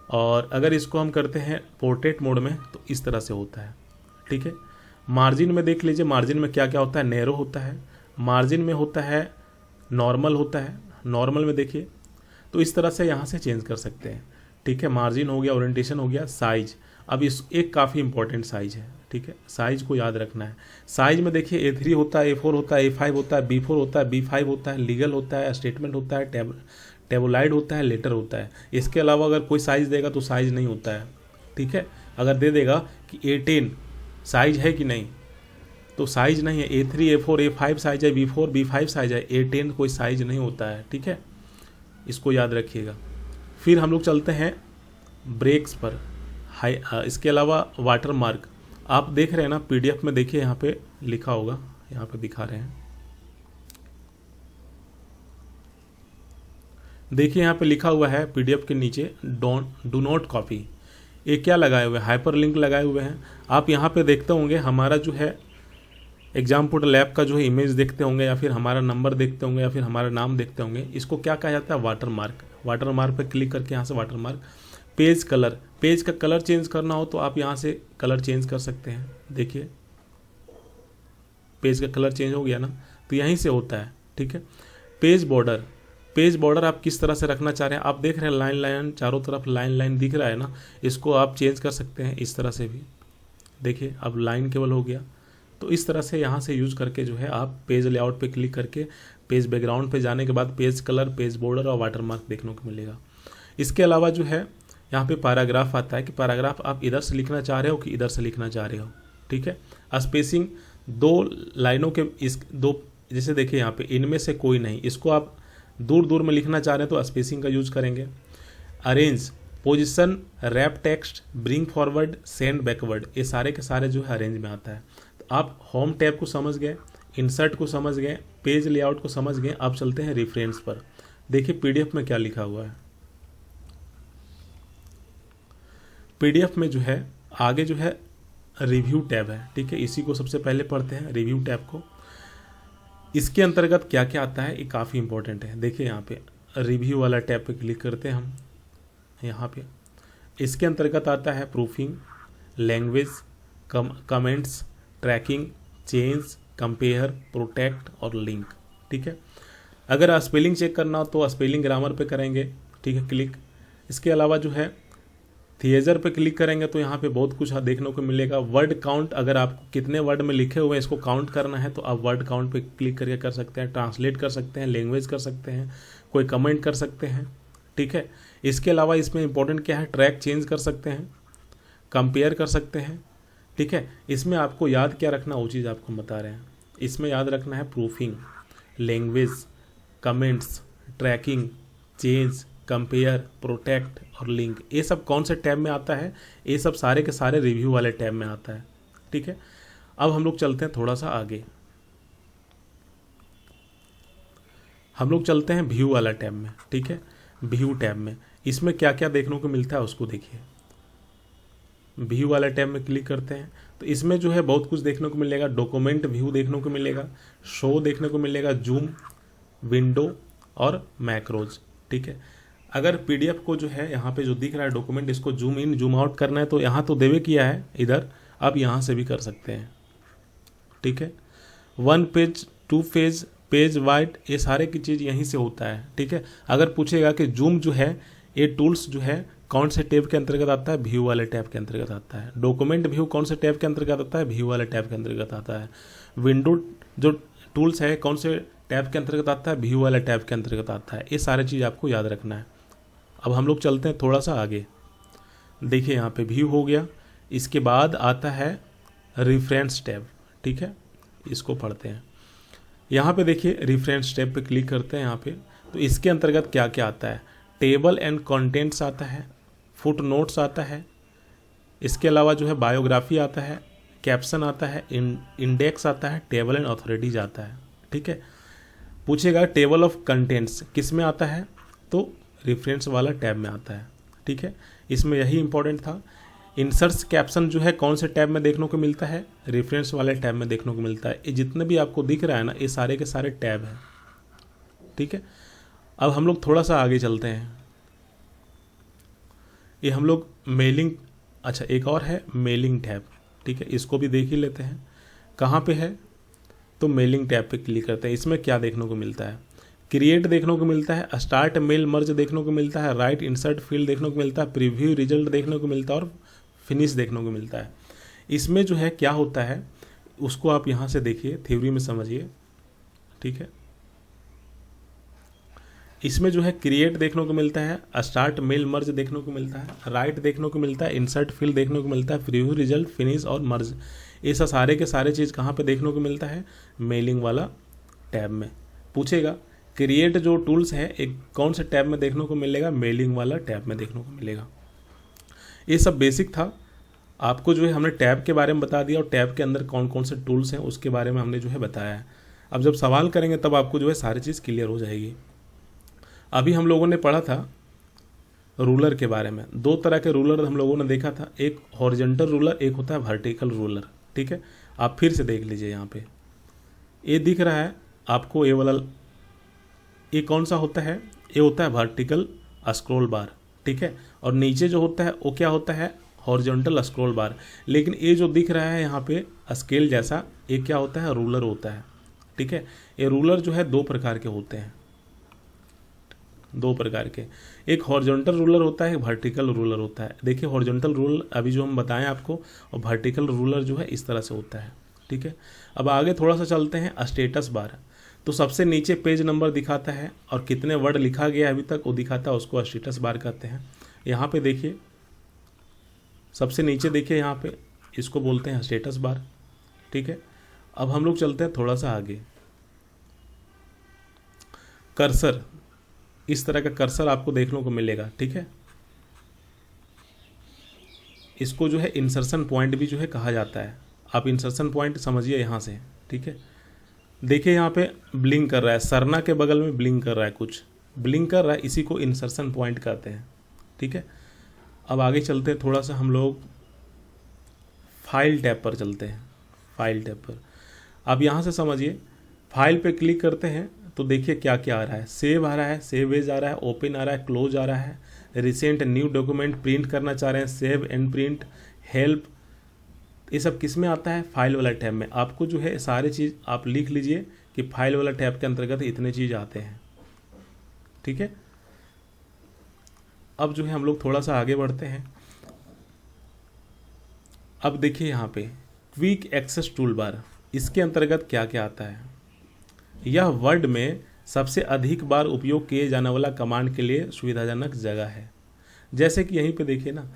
और अगर इसको हम करते हैं पोर्ट्रेट मोड में तो इस तरह से होता है। ठीक है, मार्जिन में देख लीजिए, मार्जिन में क्या क्या होता है, नैरो होता है, मार्जिन में होता है नॉर्मल होता है, नॉर्मल में देखिए। तो इस तरह से यहाँ से चेंज कर सकते हैं। ठीक है, मार्जिन हो गया, ओरिएंटेशन हो गया, साइज। अब इस एक काफ़ी इंपॉर्टेंट साइज है। ठीक है, साइज को याद रखना है। साइज में देखिए A3 होता है, A4 होता है, A5 होता है, B4 होता है, B5 होता है, लीगल होता है, स्टेटमेंट होता है, टेबुलाइड होता है, लेटर होता है। इसके अलावा अगर कोई साइज देगा तो साइज नहीं होता है। ठीक है, अगर दे देगा कि A10 साइज है कि नहीं, तो साइज नहीं है। A3, A4, A5 साइज है, B4, B5 साइज है, A10 कोई साइज नहीं होता है। ठीक है, इसको याद रखिएगा। फिर हम लोग चलते हैं ब्रेक्स पर। इसके अलावा वाटर मार्क आप देख रहे हैं ना पीडीएफ में, देखिए यहाँ पे लिखा होगा, यहाँ पे दिखा रहे हैं, देखिए यहाँ पे लिखा हुआ है पीडीएफ के नीचे डू नॉट कॉपी। ये क्या लगाए हुए हैं, हाइपर लिंक लगाए हुए हैं। आप यहाँ पे देखते होंगे हमारा जो है एग्जाम पोर्टल ऐप का जो है इमेज देखते होंगे, या फिर हमारा नंबर देखते होंगे, या फिर हमारा नाम देखते होंगे। इसको क्या कहा जाता है, वाटर मार्क। वाटर मार्क पर क्लिक करके यहाँ से water mark page colour, page का कलर चेंज करना हो तो आप यहाँ से कलर चेंज कर सकते हैं। देखिए पेज का कलर चेंज हो गया ना, तो यहीं से होता है। ठीक है, पेज बॉर्डर, पेज बॉर्डर आप किस तरह से रखना चाह रहे हैं, आप देख रहे हैं लाइन लाइन चारों तरफ लाइन लाइन दिख रहा है ना, इसको आप चेंज कर सकते हैं इस तरह से भी। देखिए अब लाइन केवल हो गया, तो इस तरह से यहाँ से यूज करके जो है आप पेज लेआउट पे क्लिक करके पेज बैकग्राउंड पे जाने के बाद पेज कलर, पेज बॉर्डर और वाटरमार्क देखने को मिलेगा। इसके अलावा जो है यहाँ पे पैराग्राफ आता है कि पैराग्राफ आप इधर से लिखना चाह रहे हो कि इधर से लिखना चाह रहे हो। ठीक है, स्पेसिंग दो लाइनों के इस दो, जैसे देखिए यहाँ पे इनमें से कोई नहीं, इसको आप दूर दूर में लिखना चाह रहे हैं तो स्पेसिंग का यूज करेंगे। Arrange, position, wrap text, bring forward, send backward, ये सारे के सारे जो है अरेंज में आता है। तो आप होम टैब को समझ गए, इंसर्ट को समझ गए, पेज लेआउट को समझ गए। अब चलते हैं रेफरेंस पर। देखिए पीडीएफ में क्या लिखा हुआ है। पीडीएफ में जो है आगे जो है रिव्यू टैब है। ठीक है, इसी को सबसे पहले पढ़ते हैं, रिव्यू टैब को। इसके अंतर्गत क्या क्या आता है ये काफ़ी इंपॉर्टेंट है। देखिए यहाँ पे रिव्यू वाला टैब पे क्लिक करते हैं हम यहाँ पे। इसके अंतर्गत आता है proofing, language, comments, tracking, change, compare, protect और लिंक। ठीक है, अगर स्पेलिंग चेक करना हो तो स्पेलिंग ग्रामर पे करेंगे। ठीक है, क्लिक। इसके अलावा जो है थिएजर पे क्लिक करेंगे तो यहाँ पे बहुत कुछ देखने को मिलेगा। वर्ड काउंट, अगर आपको कितने वर्ड में लिखे हुए हैं इसको काउंट करना है तो आप वर्ड काउंट पे क्लिक करके कर सकते हैं। ट्रांसलेट कर सकते हैं, लैंग्वेज कर सकते हैं, कोई कमेंट कर सकते हैं। ठीक है, इसके अलावा इसमें इंपॉर्टेंट क्या है, ट्रैक चेंज कर सकते हैं, कंपेयर कर सकते हैं। ठीक है, इसमें आपको याद क्या रखना, वो चीज़ आपको बता रहे हैं। इसमें याद रखना है proofing, language, comments, tracking, change, compare, protect और लिंक। ये सब कौन से टैब में आता है, ये सब सारे के सारे रिव्यू वाले टैब में आता है। ठीक है, अब हम लोग चलते हैं थोड़ा सा आगे, हम लोग चलते हैं व्यू वाला टैब में। ठीक है, व्यू टैब में इसमें क्या क्या देखने को मिलता है उसको देखिए। व्यू वाला टैब में क्लिक करते हैं तो इसमें जो है बहुत कुछ देखने को मिलेगा। डॉक्यूमेंट व्यू देखने को मिलेगा, शो देखने को मिलेगा, जूम, विंडो और मैक्रोज। ठीक है, अगर पीडीएफ को जो है यहाँ पे जो दिख रहा है डॉक्यूमेंट, इसको जूम इन जूम आउट करना है तो यहाँ तो देवे किया है इधर, आप यहाँ से भी कर सकते हैं। ठीक है, 1 पेज, 2 पेज, पेज वाइड, ये सारे की चीज़ यहीं से होता है। ठीक है, अगर पूछेगा कि जूम जो है ये टूल्स जो है कौन से टैब के अंतर्गत आता है, व्यू वाले टैब के अंतर्गत आता है। डॉक्यूमेंट व्यू कौन से टैब के अंतर्गत आता है, व्यू वाले टैब के अंतर्गत आता है। विंडो जो टूल्स है कौन से टैब के अंतर्गत आता है, व्यू वाले टैब के अंतर्गत आता है। ये सारी चीज़ आपको याद रखना है। अब हम लोग चलते हैं थोड़ा सा आगे। देखिए यहाँ पे व्यू हो गया, इसके बाद आता है रेफरेंस टैब। ठीक है, इसको पढ़ते हैं। यहाँ पे देखिए रेफरेंस टैब पे क्लिक करते हैं यहाँ पे, तो इसके अंतर्गत क्या क्या आता है, टेबल एंड कंटेंट्स आता है, फुट नोट्स आता है, इसके अलावा जो है बायोग्राफी आता है, कैप्शन आता है, इंडेक्स आता है, टेबल एंड अथॉरिटीज आता है। ठीक है, पूछेगा टेबल ऑफ कंटेंट्स किस में आता है, तो रेफरेंस वाला टैब में आता है। ठीक है, इसमें यही इंपॉर्टेंट था। इंसर्ट्स कैप्शन जो है कौन से टैब में देखने को मिलता है, रेफरेंस वाले टैब में देखने को मिलता है। ये जितने भी आपको दिख रहा है ना, ये सारे के सारे टैब हैं। ठीक है, अब हम लोग थोड़ा सा आगे चलते हैं। ये हम लोग मेलिंग, अच्छा एक और है मेलिंग टैब। ठीक है, इसको भी देख ही लेते हैं कहाँ पे है, तो मेलिंग टैब पे क्लिक करते हैं। इसमें क्या देखने को मिलता है, क्रिएट देखने को मिलता है, स्टार्ट मेल मर्ज देखने को मिलता है, राइट इंसर्ट फील्ड देखने को मिलता है, प्रीव्यू रिजल्ट देखने को मिलता है और फिनिश देखने को मिलता है। इसमें जो है क्या होता है उसको आप यहाँ से देखिए, थ्योरी में समझिए। ठीक है, इसमें जो है क्रिएट देखने को मिलता है, स्टार्ट मेल मर्ज देखने को मिलता है, राइट देखने को मिलता है, इंसर्ट फील्ड देखने को मिलता है, प्रीव्यू रिजल्ट, फिनिश और मर्ज। ये सारे के सारे चीज़ कहाँ पे देखने को मिलता है, मेलिंग वाला टैब में। पूछेगा क्रिएट जो टूल्स है एक कौन से टैब में देखने को मिलेगा, मेलिंग वाला टैब में देखने को मिलेगा। ये सब बेसिक था, आपको जो है हमने टैब के बारे में बता दिया और टैब के अंदर कौन कौन से टूल्स हैं उसके बारे में हमने जो है बताया है। अब जब सवाल करेंगे तब आपको जो है सारी चीज़ क्लियर हो जाएगी। अभी हम लोगों ने पढ़ा था रूलर के बारे में। 2 तरह के रूलर हम लोगों ने देखा था, एक हॉरिजॉन्टल रूलर, एक होता है वर्टिकल रूलर। ठीक है, आप फिर से देख लीजिए। यहाँ पे ये दिख रहा है आपको, ये वाला, ये कौन सा होता है, ये होता है वर्टिकल स्क्रॉल बार। ठीक है। और नीचे जो होता है वो क्या होता है, हॉरिजॉन्टल स्क्रॉल बार। लेकिन ये जो दिख रहा है यहाँ पे स्केल जैसा, ये क्या होता है, रूलर होता है, ठीक है। ये रूलर जो है दो प्रकार के होते हैं, दो प्रकार के, एक हॉरिजॉन्टल रूलर होता है, एक वर्टिकल रूलर होता है। देखिए हॉरिजॉन्टल रूलर अभी जो हम बताएं आपको, और वर्टिकल रूलर जो है इस तरह से होता है, ठीक है। अब आगे थोड़ा सा चलते हैं, स्टेटस बार। तो सबसे नीचे पेज नंबर दिखाता है और कितने वर्ड लिखा गया अभी तक वो दिखाता है, उसको स्टेटस बार कहते हैं। यहाँ पे देखिए सबसे नीचे देखिए, यहाँ पे इसको बोलते हैं स्टेटस बार, ठीक है। अब हम लोग चलते हैं थोड़ा सा आगे, कर्सर, इस तरह का कर्सर आपको देखने को मिलेगा, ठीक है। इसको जो है इंसर्शन पॉइंट भी जो है कहा जाता है। आप इंसर्शन पॉइंट समझिए यहाँ से, ठीक है। देखिए यहाँ पे ब्लिंक कर रहा है, सरना के बगल में ब्लिंक कर रहा है, कुछ ब्लिंक कर रहा है, इसी को इंसर्शन पॉइंट कहते हैं, ठीक है। अब आगे चलते हैं थोड़ा सा, हम लोग फाइल टैब पर चलते हैं। फाइल टैब पर आप यहाँ से समझिए, फाइल पे क्लिक करते हैं तो देखिए क्या क्या आ रहा है, सेव आ रहा है, सेव एज आ रहा है, ओपन आ रहा है, क्लोज आ रहा है, रिसेंट, न्यू डॉक्यूमेंट, प्रिंट करना चाह रहे हैं, सेव एंड प्रिंट, हेल्प, ये सब किस में आता है, फाइल वाला टैब में। आपको जो है सारे चीज़ आप लिख लीजिए कि फाइल वाला टैब के अंतर्गत इतने चीज़ आते हैं, ठीक है। अब जो है हम लोग थोड़ा सा आगे बढ़ते हैं। अब देखिए यहाँ पे क्विक एक्सेस टूल बार, इसके अंतर्गत क्या क्या आता है। यह वर्ड में सबसे अधिक बार उपयोग किए जाने वाला कमांड के लिए सुविधाजनक जगह है। जैसे कि यहीं पे देखिए ना,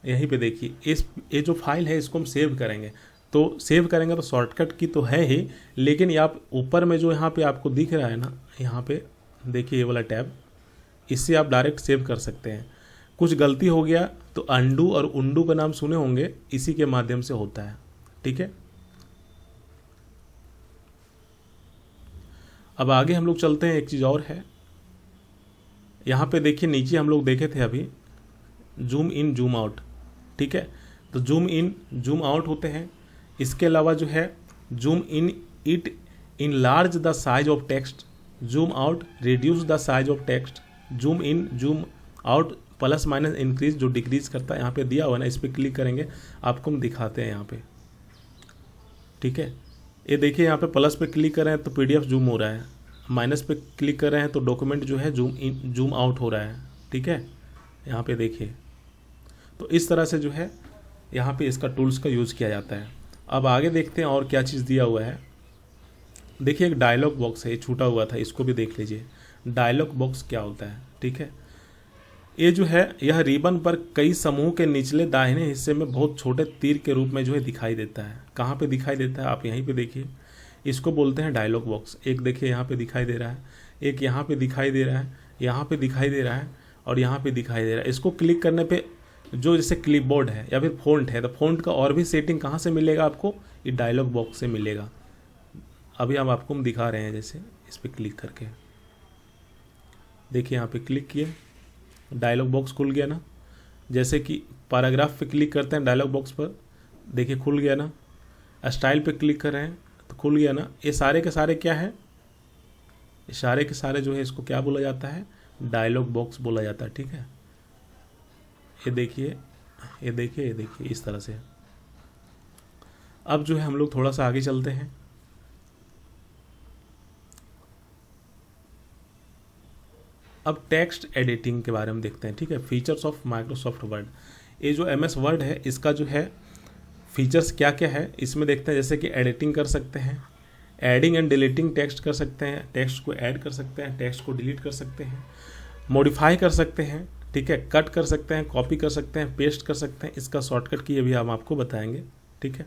यहीं पे देखिए इस ये जो फाइल है इसको हम सेव करेंगे, तो सेव करेंगे तो शॉर्टकट की तो है ही, लेकिन ये आप ऊपर में जो यहाँ पे आपको दिख रहा है ना, यहाँ पे देखिए ये वाला टैब, इससे आप डायरेक्ट सेव कर सकते हैं। कुछ गलती हो गया तो अंडू और उंडू का नाम सुने होंगे, इसी के माध्यम से होता है, ठीक है। अब आगे हम लोग चलते हैं, एक चीज़ और है यहाँ पे देखिए, नीचे हम लोग देखे थे अभी जूम इन जूम आउट, ठीक है। तो जूम इन जूम आउट होते हैं। इसके अलावा जो है zoom in, it enlarge the size of text, zoom out reduce the size of text, zoom in zoom out plus minus increase, जो डिक्रीज करता है, यहाँ पे दिया हुआ है ना, इस पर क्लिक करेंगे आपको हम दिखाते हैं यहाँ पे, ठीक है। ये देखिए यहाँ पे प्लस पे क्लिक कर रहे हैं तो पीडीएफ जूम हो रहा है, माइनस पे क्लिक कर रहे हैं तो डॉक्यूमेंट जो है जूम इन जूम आउट हो रहा है, ठीक है। यहाँ पे देखिए, तो इस तरह से जो है यहाँ पे इसका टूल्स का यूज़ किया जाता है। अब आगे देखते हैं और क्या चीज़ दिया हुआ है। देखिए एक डायलॉग बॉक्स है, ये छूटा हुआ था, इसको भी देख लीजिए। डायलॉग बॉक्स क्या होता है, ठीक है। ये जो है यह रिबन पर कई समूह के निचले दाहिने हिस्से में बहुत छोटे तीर के रूप में जो है दिखाई देता है। कहाँ पे दिखाई देता है, आप यहीं पे देखिए, इसको बोलते हैं डायलॉग बॉक्स। एक देखिए यहाँ पे दिखाई दे रहा है, एक यहाँ पे दिखाई दे रहा है, यहाँ पे दिखाई दे रहा है और यहाँ पे दिखाई दे रहा है। इसको क्लिक करने पे जो जैसे क्लिपबोर्ड है या फिर फ़ॉन्ट है, तो फ़ॉन्ट का और भी सेटिंग कहाँ से मिलेगा आपको, ये डायलॉग बॉक्स से मिलेगा। अभी हम आपको दिखा रहे हैं, जैसे इस पर क्लिक करके देखिए, यहाँ पे क्लिक किए, डायलॉग बॉक्स खुल गया ना। जैसे कि पैराग्राफ पे क्लिक करते हैं डायलॉग बॉक्स पर, देखिए खुल गया ना। स्टाइल पे क्लिक कर रहे हैं तो खुल गया ना। ये सारे के सारे क्या है, ये सारे के सारे जो है इसको क्या बोला जाता है, डायलॉग बॉक्स बोला जाता है, ठीक है। ये देखिए, ये देखिए, ये देखिए, इस तरह से। अब जो है हम लोग थोड़ा सा आगे चलते हैं। अब टेक्स्ट एडिटिंग के बारे में देखते हैं, ठीक है। फीचर्स ऑफ माइक्रोसॉफ्ट वर्ड, ये जो एमएस वर्ड है इसका जो है फीचर्स क्या क्या है इसमें देखते हैं। जैसे कि एडिटिंग कर सकते हैं, एडिंग एंड डिलीटिंग टेक्स्ट कर सकते हैं, टेक्स्ट को ऐड कर सकते हैं, टेक्स्ट को डिलीट कर सकते हैं, मॉडिफाई कर सकते हैं, ठीक है, कट कर सकते हैं, कॉपी कर सकते हैं, पेस्ट कर सकते हैं। इसका शॉर्टकट की अभी हम आपको बताएंगे, ठीक है।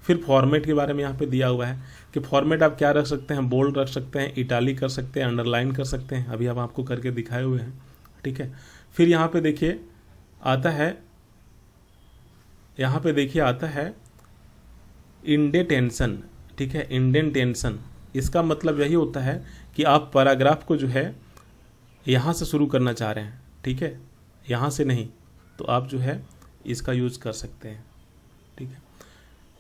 फिर फॉर्मेट के बारे में यहाँ पे दिया हुआ है कि फॉर्मेट आप क्या रख सकते हैं, बोल्ड रख सकते हैं, इटालिक कर सकते हैं, अंडरलाइन कर सकते हैं, अभी हम आपको करके दिखाए हुए हैं, ठीक है। फिर यहाँ पे देखिए आता है, यहाँ पे देखिए आता है इंडेंटेशन, ठीक है। इंडेंटेशन इसका मतलब यही होता है कि आप पैराग्राफ को जो है यहाँ से शुरू करना चाह रहे हैं, ठीक है, यहाँ से नहीं, तो आप जो है इसका यूज़ कर सकते हैं, ठीक है।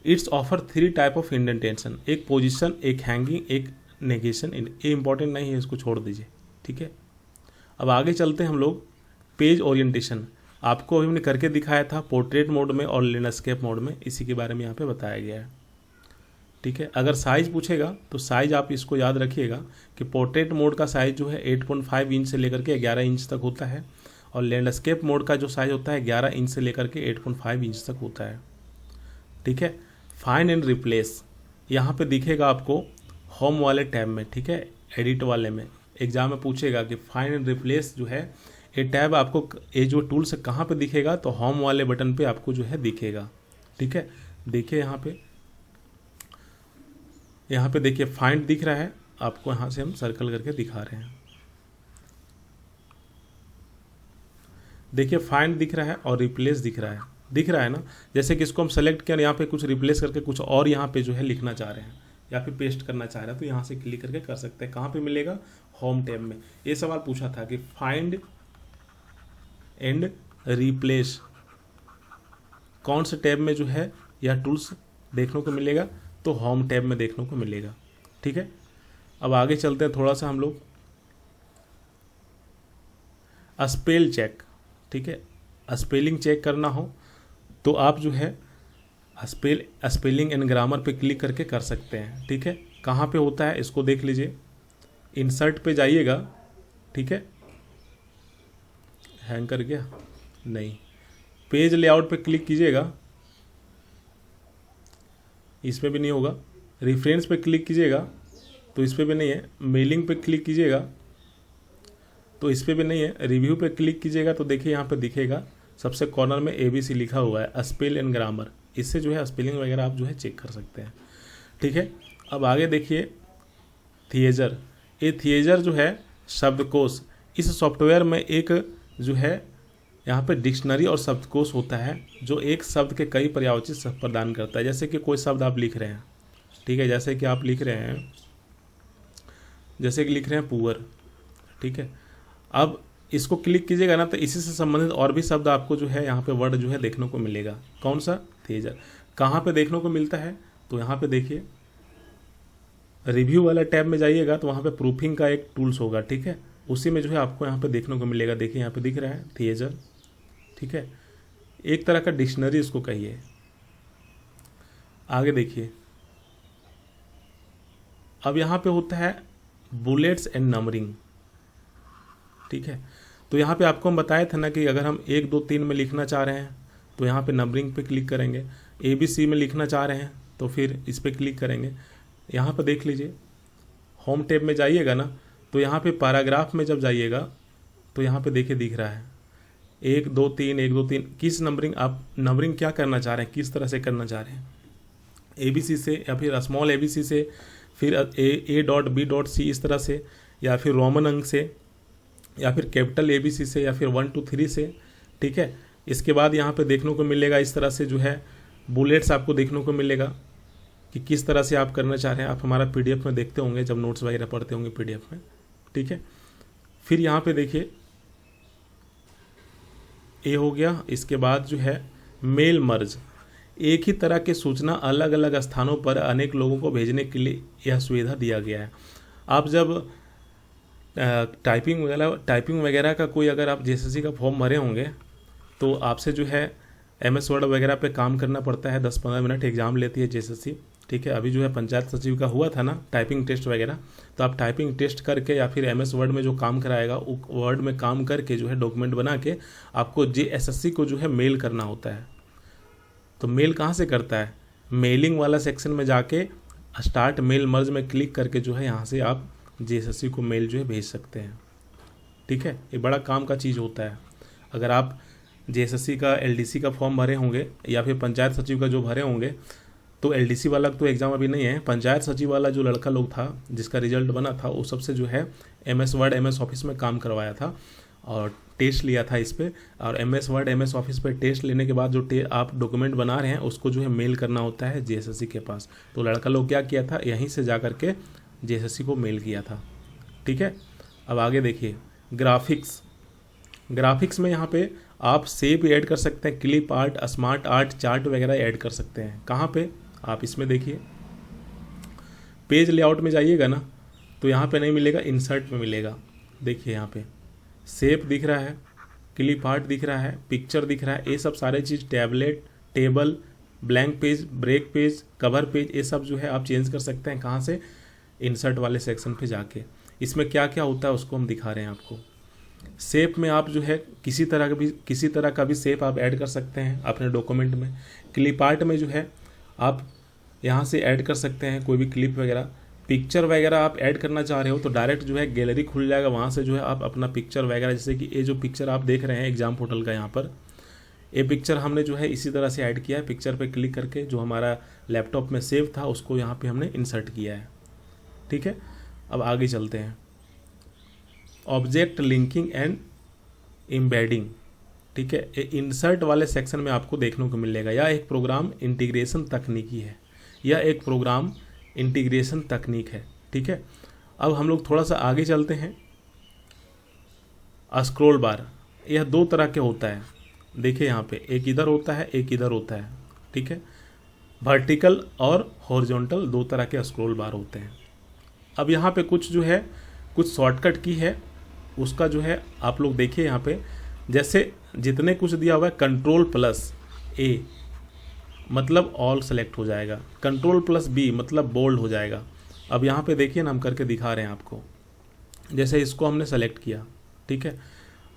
It's offer 3 type of indentation, एक पोजीशन, एक हैंगिंग, एक नेगेशन। ये इंपॉर्टेंट नहीं है, इसको छोड़ दीजिए, ठीक है। अब आगे चलते हैं हम लोग पेज ओरिएंटेशन। आपको अभी हमने करके दिखाया था पोर्ट्रेट मोड में और लैंडस्केप मोड में, इसी के बारे में यहाँ पे बताया गया है। ठीक है, अगर साइज़ पूछेगा तो साइज़ आप इसको याद रखिएगा कि पोर्ट्रेट मोड का साइज़ जो है 8.5 इंच से लेकर के 11 इंच तक होता है, और लैंडस्केप मोड का जो साइज़ होता है 11 इंच से लेकर के 8.5 इंच तक होता है। ठीक है, फाइंड एंड रिप्लेस यहाँ पे दिखेगा आपको होम वाले टैब में। ठीक है, एडिट वाले में एग्जाम में पूछेगा कि फाइंड एंड रिप्लेस जो है ये टैब आपको, ये जो टूल्स कहाँ पे दिखेगा, तो होम वाले बटन पे आपको जो है दिखेगा। ठीक है, देखिए यहाँ पे देखिए फाइंड दिख रहा है आपको, यहाँ से हम सर्कल करके दिखा रहे हैं। देखिए फाइंड दिख रहा है और रिप्लेस दिख रहा है ना। जैसे कि इसको हम सेलेक्ट किया, यहाँ पे कुछ रिप्लेस करके कुछ और यहाँ पे जो है लिखना चाह रहे हैं या फिर पेस्ट करना चाह रहे हैं, तो यहाँ से क्लिक करके कर सकते हैं। कहाँ पे मिलेगा? होम टैब में। ये सवाल पूछा था कि फाइंड एंड रिप्लेस कौन से टैब में जो है यह टूल्स देखने को मिलेगा, तो होम टैब में देखने को मिलेगा। ठीक है, अब आगे चलते हैं थोड़ा सा हम लोग स्पेल चेक। ठीक है, स्पेलिंग चेक करना हो तो आप जो है स्पेलिंग एंड ग्रामर पे क्लिक करके कर सकते हैं। ठीक है, कहाँ पे होता है इसको देख लीजिए, इंसर्ट पे जाइएगा। ठीक है, हैंग कर गया नहीं, पेज लेआउट पे क्लिक कीजिएगा, इसमें भी नहीं होगा। रेफरेंस पे क्लिक कीजिएगा तो इस पर भी नहीं है। मेलिंग पे क्लिक कीजिएगा तो इस पर भी नहीं है। रिव्यू पे क्लिक कीजिएगा तो देखिए यहाँ पे दिखेगा सबसे कॉर्नर में ABC लिखा हुआ है, स्पेल एंड ग्रामर। इससे जो है स्पेलिंग वगैरह आप जो है चेक कर सकते हैं। ठीक है, अब आगे देखिए थिएजर। ये थिएजर जो है शब्दकोश, इस सॉफ्टवेयर में एक जो है यहाँ पे डिक्शनरी और शब्दकोश होता है जो एक शब्द के कई पर्यायवाची शब्द प्रदान करता है। जैसे कि कोई शब्द आप लिख रहे हैं, ठीक है, जैसे कि आप लिख रहे हैं, जैसे कि लिख रहे हैं पुअर। ठीक है, अब इसको क्लिक कीजिएगा ना तो इसी से संबंधित और भी शब्द आपको जो है यहाँ पे वर्ड जो है देखने को मिलेगा। कौन सा? थिएजर। कहाँ पे देखने को मिलता है? तो यहाँ पे देखिए रिव्यू वाला टैब में जाइएगा तो वहाँ पे प्रूफिंग का एक टूल्स होगा। ठीक है, उसी में जो है आपको यहाँ पे देखने को मिलेगा। देखिए यहाँ पे दिख रहा है थिएजर। ठीक है, एक तरह का डिक्शनरी इसको कहिए। आगे देखिए, अब यहाँ पे होता है बुलेट्स एंड नंबरिंग। ठीक है, तो यहाँ पे आपको हम बताए थे ना कि अगर हम 1 2 3 में लिखना चाह रहे हैं तो यहाँ पे नंबरिंग पे क्लिक करेंगे। ABC में लिखना चाह रहे हैं तो फिर इस पर क्लिक करेंगे। यहाँ पे देख लीजिए होम टैब में जाइएगा ना तो यहाँ पे पैराग्राफ में जब जाइएगा तो यहाँ पे देखिए दिख रहा है 1 2 3 1 2 3। किस नंबरिंग, आप नंबरिंग क्या करना चाह रहे हैं, किस तरह से करना चाह रहे हैं, ABC से या फिर स्मॉल ABC से, फिर A.B.C इस तरह से, या फिर रोमन अंक से, या फिर कैपिटल ABC से, या फिर 1 2 3 से। ठीक है, इसके बाद यहाँ पे देखने को मिलेगा इस तरह से जो है बुलेट्स आपको देखने को मिलेगा कि किस तरह से आप करना चाह रहे हैं। आप हमारा PDF में देखते होंगे जब नोट्स वगैरह पढ़ते होंगे PDF में। ठीक है, फिर यहाँ पे देखिए ये हो गया। इसके बाद जो है मेल मर्ज, एक ही तरह की सूचना अलग अलग स्थानों पर अनेक लोगों को भेजने के लिए यह सुविधा दिया गया है। आप जब टाइपिंग वगैरह का कोई, अगर आप JSSC का फॉर्म भरे होंगे तो आपसे जो है MS वर्ड वगैरह पे काम करना पड़ता है। 10-15 मिनट एग्जाम लेती है JSSC। ठीक है, अभी जो है पंचायत सचिव का हुआ था ना टाइपिंग टेस्ट वगैरह, तो आप टाइपिंग टेस्ट करके या फिर MS वर्ड में जो काम कराएगा वो वर्ड में काम करके जो है डॉक्यूमेंट बना के आपको JSSC को जो है मेल करना होता है। तो मेल कहाँ से करता है? मेलिंग वाला सेक्शन में जाके स्टार्ट मेल मर्ज में क्लिक करके जो है यहाँ से आप JSSC को मेल जो है भेज सकते हैं। ठीक है, ये बड़ा काम का चीज़ होता है। अगर आप JSSC का LDC का फॉर्म भरे होंगे या फिर पंचायत सचिव का जो भरे होंगे, तो LDC वाला तो एग्ज़ाम अभी नहीं है, पंचायत सचिव वाला जो लड़का लोग था जिसका रिजल्ट बना था वो सबसे जो है MS वर्ड MS ऑफिस में काम करवाया था और टेस्ट लिया था इस पर। और MS वर्ड MS ऑफिस पे टेस्ट लेने के बाद जो आप डॉक्यूमेंट बना रहे हैं उसको जो है मेल करना होता है JSSC के पास। तो लड़का लोग क्या किया था, यहीं से जा करके JSSC को मेल किया था। ठीक है, अब आगे देखिए ग्राफिक्स में यहाँ पे आप शेप ऐड कर सकते हैं, clip art, smart art, chart वगैरह ऐड कर सकते हैं। कहाँ पे? आप इसमें देखिए पेज लेआउट में जाइएगा ना तो यहाँ पे नहीं मिलेगा, इंसर्ट में मिलेगा। देखिए यहाँ पे शेप दिख रहा है, क्लिप आर्ट दिख रहा है, पिक्चर दिख रहा है, ये सब सारे चीज़, tablet, table, blank page, break page, cover page, ये सब जो है आप चेंज कर सकते हैं। कहाँ से? इंसर्ट वाले सेक्शन पे जाके। इसमें क्या क्या होता है उसको हम दिखा रहे हैं आपको। शेप में आप जो है किसी तरह का भी शेप आप ऐड कर सकते हैं अपने डॉक्यूमेंट में। क्लिप आर्ट में जो है आप यहाँ से ऐड कर सकते हैं कोई भी क्लिप वगैरह। पिक्चर वगैरह आप ऐड करना चाह रहे हो तो डायरेक्ट जो है गैलरी खुल जाएगा, वहाँ से जो है आप अपना पिक्चर वगैरह, जैसे कि ये जो पिक्चर आप देख रहे हैं एग्जाम पोर्टल का, यहाँ पर ये पिक्चर हमने जो है इसी तरह से ऐड किया है। पिक्चर पे क्लिक करके जो हमारा लैपटॉप में सेव था उसको यहाँ पे हमने इंसर्ट किया है। ठीक है, अब आगे चलते हैं। Object linking and embedding. ठीक है, ये इंसर्ट वाले सेक्शन में आपको देखने को मिलेगा। यह एक प्रोग्राम इंटीग्रेशन तकनीकी है, यह एक प्रोग्राम इंटीग्रेशन तकनीक है। ठीक है, अब हम लोग थोड़ा सा आगे चलते हैं। स्क्रॉल बार, यह दो तरह के होता है। देखिए यहाँ पे एक इधर होता है, एक इधर होता है। ठीक है, वर्टिकल और हॉरिजॉन्टल दो तरह के स्क्रॉल बार होते हैं। अब यहाँ पे कुछ जो है कुछ शॉर्टकट की है, उसका जो है आप लोग देखिए यहाँ पे, जैसे जितने कुछ दिया हुआ है Ctrl+A मतलब ऑल सेलेक्ट हो जाएगा, Ctrl+B मतलब बोल्ड हो जाएगा। अब यहाँ पे देखिए ना, हम करके दिखा रहे हैं आपको। जैसे इसको हमने सेलेक्ट किया, ठीक है,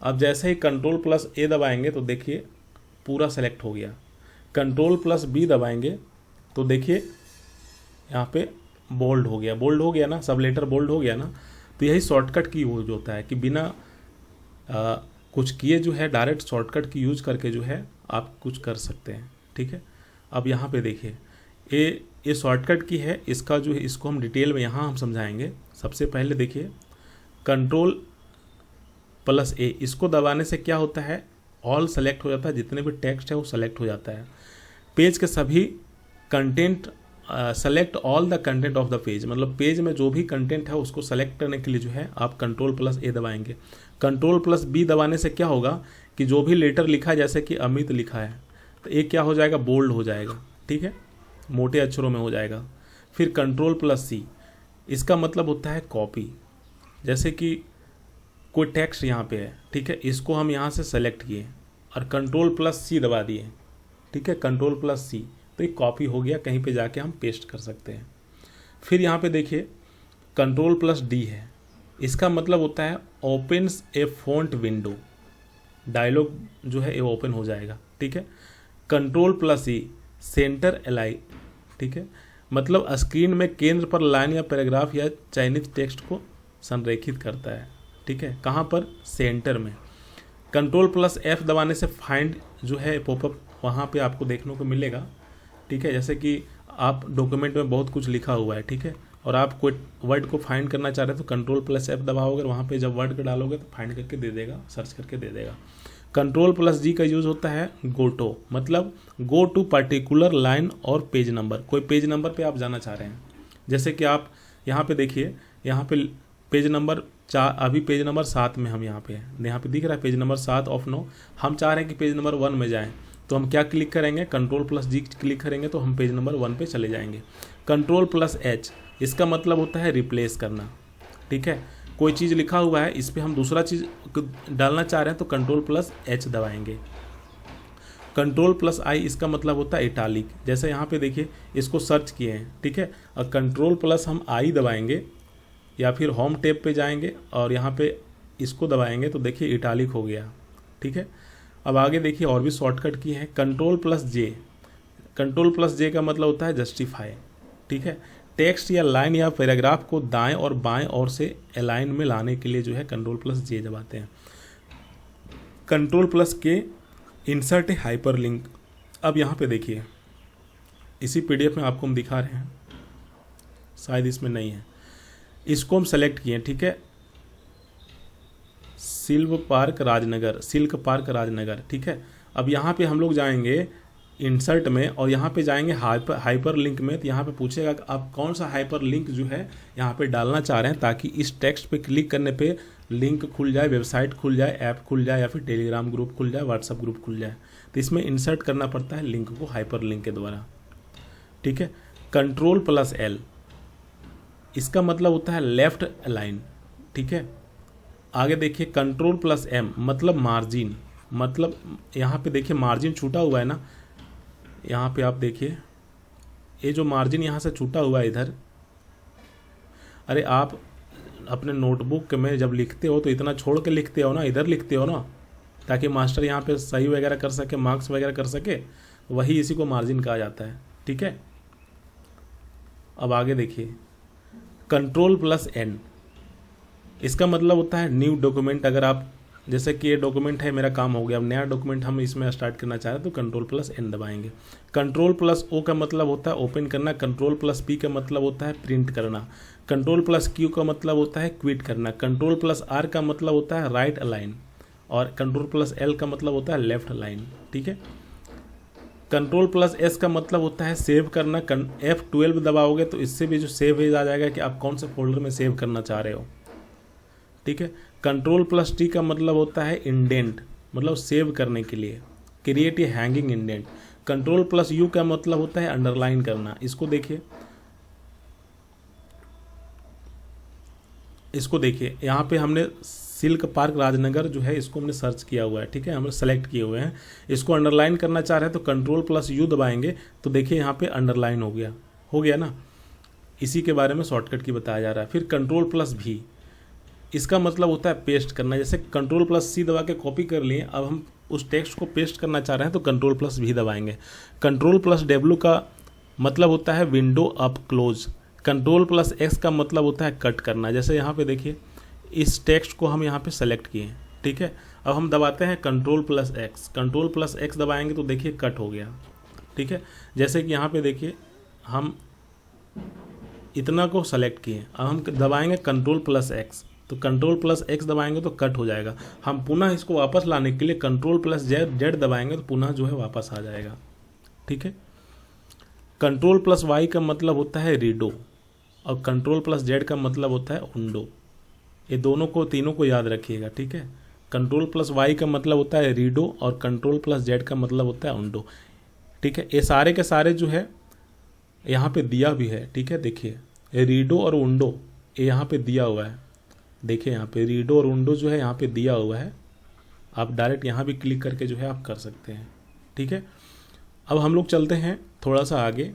अब जैसे ही Ctrl+A दबाएंगे तो देखिए पूरा सेलेक्ट हो गया। Ctrl+B दबाएंगे तो देखिए यहाँ पे बोल्ड हो गया। बोल्ड हो गया ना, सब लेटर बोल्ड हो गया ना। तो यही शॉर्टकट की यूज होता है कि बिना कुछ किए जो है डायरेक्ट शॉर्टकट की यूज करके जो है आप कुछ कर सकते हैं। ठीक है, अब यहाँ पे देखिए ये शॉर्टकट की है, इसका जो है इसको हम डिटेल में यहाँ हम समझाएंगे। सबसे पहले देखिए Ctrl+A, इसको दबाने से क्या होता है, ऑल सेलेक्ट हो जाता है, जितने भी टेक्स्ट है वो सेलेक्ट हो जाता है। पेज के सभी content, select all the content of the page, मतलब पेज में जो भी कंटेंट है उसको सेलेक्ट करने के लिए जो है आप Ctrl+A दबाएंगे। Ctrl+B दबाने से क्या होगा कि जो भी लेटर लिखा है, जैसे कि अमित लिखा है, तो एक क्या हो जाएगा, बोल्ड हो जाएगा। ठीक है, मोटे अक्षरों में हो जाएगा। फिर Ctrl+C, इसका मतलब होता है कॉपी। जैसे कि कोई टेक्स्ट यहाँ पे है, ठीक है, इसको हम यहाँ से सेलेक्ट किए और Ctrl+C दबा दिए। ठीक है, Ctrl+C, तो एक कॉपी हो गया, कहीं पे जाके हम पेस्ट कर सकते हैं। फिर यहाँ पे देखिए Ctrl+D है, इसका मतलब होता है ओपन्स ए फॉन्ट विंडो, डायलॉग जो है ये ओपन हो जाएगा। ठीक है, Ctrl+E सेंटर अलाइन, ठीक है, मतलब स्क्रीन में केंद्र पर लाइन या पैराग्राफ या चयनित टेक्स्ट को संरेखित करता है। ठीक है, कहाँ पर, सेंटर में। Ctrl+F दबाने से फाइंड जो है पॉपअप वहाँ पे आपको देखने को मिलेगा। ठीक है, जैसे कि आप डॉक्यूमेंट में बहुत कुछ लिखा हुआ है, ठीक है, और आप कोई वर्ड को फाइंड करना चाह रहे हैं तो Ctrl+F दबाओगे, वहाँ पे जब वर्ड को डालोगे तो फाइंड करके दे देगा, सर्च करके दे देगा। Ctrl+G का यूज़ होता है गो टू, मतलब गो टू पर्टिकुलर लाइन और पेज नंबर, कोई पेज नंबर पे आप जाना चाह रहे हैं। जैसे कि आप यहाँ पे देखिए, यहाँ पे पेज नंबर 4, अभी पेज नंबर 7 में हम यहाँ पे हैं, यहाँ पे दिख रहा है पेज नंबर 7 ऑफ 9। हम चाह रहे हैं कि पेज नंबर 1 में जाएँ, तो हम क्या क्लिक करेंगे, Ctrl+G क्लिक करेंगे तो हम पेज नंबर 1 पे चले जाएंगे। Ctrl+H, इसका मतलब होता है रिप्लेस करना। ठीक है, कोई चीज़ लिखा हुआ है, इस पर हम दूसरा चीज़ डालना चाह रहे हैं तो Ctrl+H दबाएंगे। Ctrl+I, इसका मतलब होता है इटालिक। जैसे यहाँ पे देखिए इसको सर्च किए हैं, ठीक है, और Ctrl+ हम I दबाएंगे या फिर होम टैब पे जाएंगे और यहाँ पे इसको दबाएंगे तो देखिए इटालिक हो गया। ठीक है, अब आगे देखिए और भी शॉर्टकट की है Ctrl+J। Ctrl+J का मतलब होता है जस्टिफाई। ठीक है, टेक्स्ट या लाइन या पैराग्राफ को दाएं और बाएं ओर से अलाइन में लाने के लिए जो है Ctrl+J दबाते हैं। Ctrl+K इंसर्ट ए हाइपरलिंक। अब यहाँ पे देखिए इसी PDF में आपको हम दिखा रहे हैं, शायद इसमें नहीं है, इसको हम सेलेक्ट किए। ठीक है, सिल्क पार्क राजनगर। ठीक है, अब यहाँ पे हम लोग जाएंगे इंसर्ट में और यहाँ पे जाएंगे हाइपर लिंक में। तो यहाँ पे पूछेगा कि आप कौन सा हाइपर लिंक जो है यहाँ पे डालना चाह रहे हैं, ताकि इस टेक्स्ट पे क्लिक करने पे लिंक खुल जाए, वेबसाइट खुल जाए, ऐप खुल जाए, या फिर टेलीग्राम ग्रुप खुल जाए, व्हाट्सअप ग्रुप खुल जाए। तो इसमें इंसर्ट करना पड़ता है लिंक को हाइपर लिंक के द्वारा। ठीक है, Ctrl+L, इसका मतलब होता है लेफ्ट अलाइन। ठीक है, आगे देखिए कंट्रोल प्लस एम मतलब मार्जिन, मतलब यहाँ पे देखिए मार्जिन छूटा हुआ है ना, यहाँ पे आप देखिए ये जो मार्जिन यहाँ से छूटा हुआ है इधर, अरे आप अपने नोटबुक में जब लिखते हो तो इतना छोड़ के लिखते हो ना, इधर लिखते हो ना, ताकि मास्टर यहाँ पे सही वगैरह कर सके, मार्क्स वगैरह कर सके, वही इसी को मार्जिन कहा जाता है। ठीक है, अब आगे देखिए कंट्रोल प्लस एन, इसका मतलब होता है न्यू डॉक्यूमेंट। अगर आप जैसे कि ये डॉक्यूमेंट है, मेरा काम हो गया, अब नया डॉक्यूमेंट हम इसमें स्टार्ट करना चाह रहे हैं तो कंट्रोल प्लस एन दबाएंगे। कंट्रोल प्लस ओ का मतलब होता है ओपन करना, कंट्रोल प्लस पी का मतलब होता है प्रिंट करना, कंट्रोल प्लस क्यू का मतलब होता है क्विट करना, कंट्रोल प्लस आर का मतलब होता है राइट अलाइन, और कंट्रोल प्लस एल का मतलब होता है लेफ्ट अलाइन। ठीक है, कंट्रोल प्लस एस का मतलब होता है सेव करना। F12 दबाओगे तो इससे भी जो सेव आ जाएगा कि आप कौन से फोल्डर में सेव करना चाह रहे हो। ठीक है, कंट्रोल प्लस टी का मतलब होता है इंडेंट, मतलब सेव करने के लिए, create a hanging indent. Control plus you का मतलब होता है अंडरलाइन करना। इसको देखिए, इसको देखिए, यहाँ पे हमने सिल्क पार्क राजनगर जो है इसको हमने सर्च किया हुआ है। ठीक है, हमने सेलेक्ट किए हुए हैं, इसको अंडरलाइन करना चाह रहे हैं तो कंट्रोल प्लस यू दबाएंगे तो देखिए यहाँ पे अंडरलाइन हो गया ना। इसी के बारे में शॉर्टकट की बताया जा रहा है। फिर कंट्रोल प्लस भी, इसका मतलब होता है पेस्ट करना। जैसे कंट्रोल प्लस सी दबा के कॉपी कर लिए, अब हम उस टेक्स्ट को पेस्ट करना चाह रहे हैं तो कंट्रोल प्लस भी दबाएंगे। कंट्रोल प्लस डब्ल्यू का मतलब होता है window up close. Control plus x का मतलब होता है कट करना। जैसे यहाँ पे देखिए इस टेक्स्ट को हम यहाँ पे सेलेक्ट किए। ठीक है, अब हम दबाते हैं control plus x, control plus x दबाएंगे तो देखिए कट हो गया। ठीक है, जैसे कि यहाँ पे देखिए हम इतना को सेलेक्ट किए, अब हम दबाएंगे कंट्रोल प्लस एक्स, तो कंट्रोल प्लस एक्स दबाएंगे तो कट हो जाएगा। हम पुनः इसको वापस लाने के लिए कंट्रोल प्लस जेड दबाएंगे तो पुनः जो है वापस आ जाएगा। ठीक है, कंट्रोल प्लस वाई का मतलब होता है रीडो, और कंट्रोल प्लस जेड का मतलब होता है उंडो। ये दोनों को, तीनों को याद रखिएगा। ठीक है, कंट्रोल प्लस वाई का मतलब होता है रीडो और कंट्रोल प्लस जेड का मतलब होता है उंडो। ठीक है, ये सारे के सारे जो है यहाँ पे दिया भी है। ठीक है, देखिए ये रीडो और उंडो ये यहाँ पे दिया हुआ है। देखिए यहाँ पे रीडो और उंडो जो है यहाँ पे दिया हुआ है, आप डायरेक्ट यहाँ भी क्लिक करके जो है आप कर सकते हैं। ठीक है, अब हम लोग चलते हैं थोड़ा सा आगे।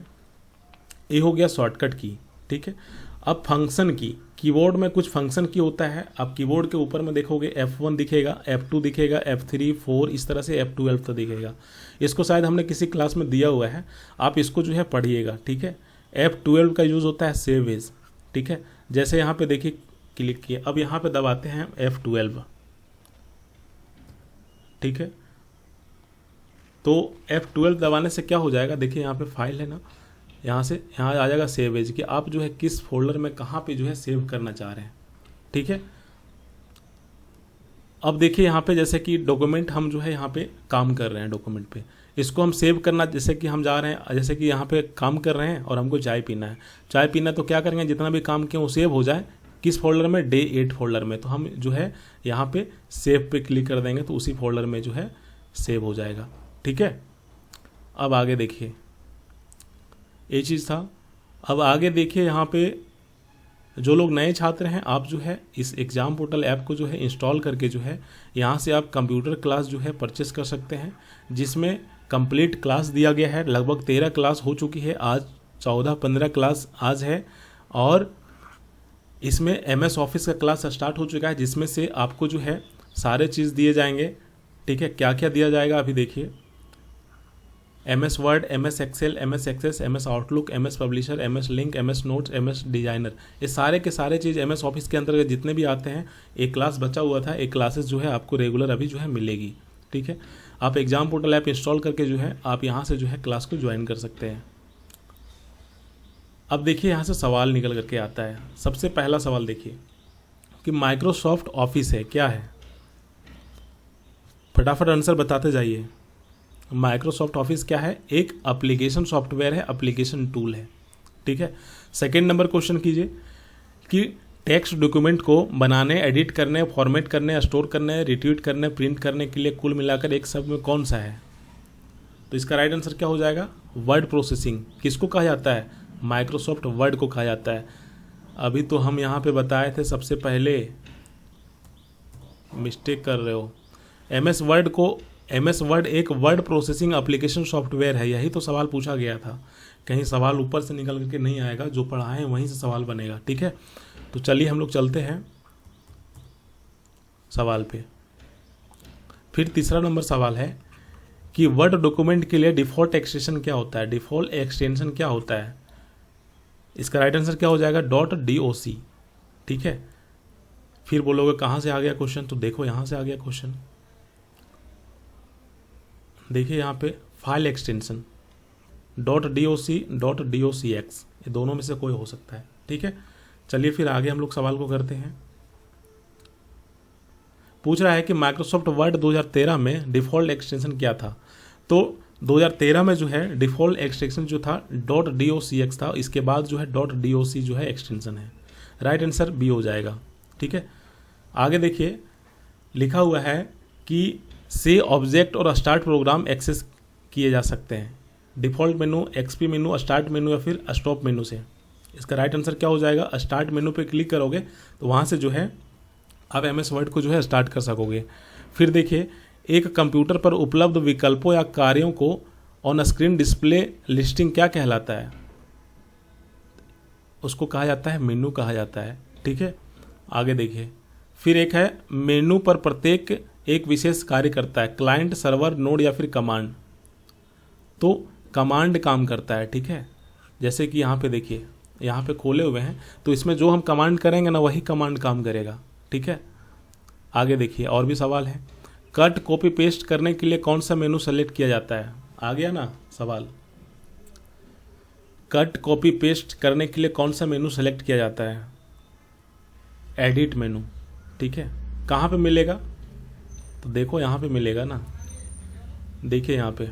ये हो गया शॉर्टकट की। ठीक है, अब फंक्शन की, कीबोर्ड में कुछ फंक्शन की होता है। आप कीबोर्ड के ऊपर में देखोगे F1 दिखेगा, F2 दिखेगा, F3, 4 इस तरह से F12 तक दिखेगा। इसको शायद हमने किसी क्लास में दिया हुआ है, आप इसको जो है पढ़िएगा। ठीक है, F12 का यूज़ होता है सेव एज। ठीक है, जैसे यहाँ पे देखिए क्लिक किए, अब यहाँ पे दबाते हैं F12। ठीक है, तो F12 दबाने से क्या हो जाएगा, देखिए यहाँ पे फाइल है ना, यहाँ से यहाँ आ जाएगा सेव एज, कि आप जो है किस फोल्डर में कहाँ पे जो है सेव करना चाह रहे हैं। ठीक है, अब देखिए यहाँ पे जैसे कि डॉक्यूमेंट हम जो है यहाँ पे काम कर रहे हैं डॉक्यूमेंट पे, इसको हम सेव करना, जैसे कि हम जा रहे हैं, जैसे कि यहाँ पे काम कर रहे हैं और हमको चाय पीना है। चाय पीना तो क्या करेंगे, जितना भी काम किए वो सेव हो जाए किस फोल्डर में, डे 8 फोल्डर में। तो हम जो है यहाँ पे सेव पे क्लिक कर देंगे तो उसी फोल्डर में जो है सेव हो जाएगा। ठीक है, अब आगे देखिए, ये चीज़ था। अब आगे देखिए यहाँ पे जो लोग नए छात्र हैं, आप जो है इस एग्ज़ाम पोर्टल ऐप को जो है इंस्टॉल करके जो है यहाँ से आप कंप्यूटर क्लास जो है परचेस कर सकते हैं, जिसमें कंप्लीट क्लास दिया गया है। लगभग 13 क्लास हो चुकी है, आज 14-15 क्लास आज है, और इसमें MS ऑफिस का क्लास स्टार्ट हो चुका है, जिसमें से आपको जो है सारे चीज़ दिए जाएंगे। ठीक है, क्या क्या दिया जाएगा अभी देखिए, MS Word, MS Excel, MS Access, MS Outlook, MS Publisher, MS Lync, MS Notes, MS Designer, ये सारे के सारे चीज़ MS ऑफिस के अंतर्गत जितने भी आते हैं। एक क्लास बचा हुआ था, एक क्लासेस जो है आपको रेगुलर अभी जो है मिलेगी। ठीक है, आप एग्जाम पोर्टल ऐप इंस्टॉल करके जो है आप यहाँ से जो है क्लास को ज्वाइन कर सकते हैं। अब देखिए यहाँ से सवाल निकल करके आता है। सबसे पहला सवाल देखिए कि माइक्रोसॉफ्ट ऑफिस है क्या है, फटाफट आंसर बताते जाइए। माइक्रोसॉफ्ट ऑफिस क्या है, एक एप्लीकेशन सॉफ्टवेयर है, एप्लीकेशन टूल है। ठीक है, सेकंड नंबर क्वेश्चन कीजिए कि टेक्स्ट डॉक्यूमेंट को बनाने, एडिट करने, फॉर्मेट करने, स्टोर करने, रिट्वीट करने, प्रिंट करने के लिए कुल मिलाकर एक शब्द में कौन सा है। तो इसका राइट आंसर क्या हो जाएगा, वर्ड प्रोसेसिंग। किसको कहा जाता है, माइक्रोसॉफ्ट वर्ड को कहा जाता है। अभी तो हम यहाँ पे बताए थे सबसे पहले मिस्टेक कर रहे हो। एमएस वर्ड एक वर्ड प्रोसेसिंग एप्लीकेशन सॉफ्टवेयर है, यही तो सवाल पूछा गया था। कहीं सवाल ऊपर से निकल करके नहीं आएगा, जो पढ़ाए हैं वहीं से सवाल बनेगा, ठीक है। तो चलिए हम लोग चलते हैं सवाल पे। फिर तीसरा नंबर सवाल है कि वर्ड डॉक्यूमेंट के लिए डिफ़ॉल्ट एक्सटेंशन क्या होता है। डिफ़ॉल्ट एक्सटेंशन क्या होता है, इसका राइट आंसर क्या हो जाएगा, .doc, ठीक है। फिर बोलोगे कहाँ से आ गया क्वेश्चन, तो देखो यहाँ से आ गया क्वेश्चन। देखिए यहाँ पे फाइल एक्सटेंशन .doc .docx, ये दोनों में से कोई हो सकता है, ठीक है। चलिए फिर आगे हम लोग सवाल को करते हैं। पूछ रहा है कि माइक्रोसॉफ्ट वर्ड 2013 में डिफ़ॉल्ट एक्सटेंशन क्या था। तो 2013 में जो है डिफ़ॉल्ट एक्सटेंशन जो था .docx था, इसके बाद जो है .doc जो है एक्सटेंशन है। राइट आंसर बी हो जाएगा, ठीक है। आगे देखिए लिखा हुआ है कि से ऑब्जेक्ट और स्टार्ट प्रोग्राम एक्सेस किए जा सकते हैं डिफ़ॉल्ट मेनू, एक्सपी मेनू, स्टार्ट मेनू या फिर स्टॉप मेनू से। इसका राइट आंसर क्या हो जाएगा, स्टार्ट मेनू पे क्लिक करोगे तो वहाँ से जो है आप एमएस वर्ड को जो है स्टार्ट कर सकोगे। फिर देखिए एक कंप्यूटर पर उपलब्ध विकल्पों या कार्यों को ऑन स्क्रीन डिस्प्ले लिस्टिंग क्या कहलाता है, उसको कहा जाता है मेनू कहा जाता है, ठीक है। आगे देखिए फिर एक है मेनू पर प्रत्येक एक विशेष कार्य करता है, क्लाइंट, सर्वर, नोड या फिर कमांड। तो कमांड काम करता है, ठीक है। जैसे कि यहाँ पे देखिए यहाँ पे खोले हुए हैं, तो इसमें जो हम कमांड करेंगे ना वही कमांड काम करेगा, ठीक है। आगे देखिए और भी सवाल है, कट कॉपी पेस्ट करने के लिए कौन सा मेनू सेलेक्ट किया जाता है। आ गया ना सवाल, कट कॉपी पेस्ट करने के लिए कौन सा मेनू सेलेक्ट किया जाता है, एडिट मेनू, ठीक है। कहाँ पे मिलेगा, तो देखो यहाँ पे मिलेगा ना, देखिए यहाँ पे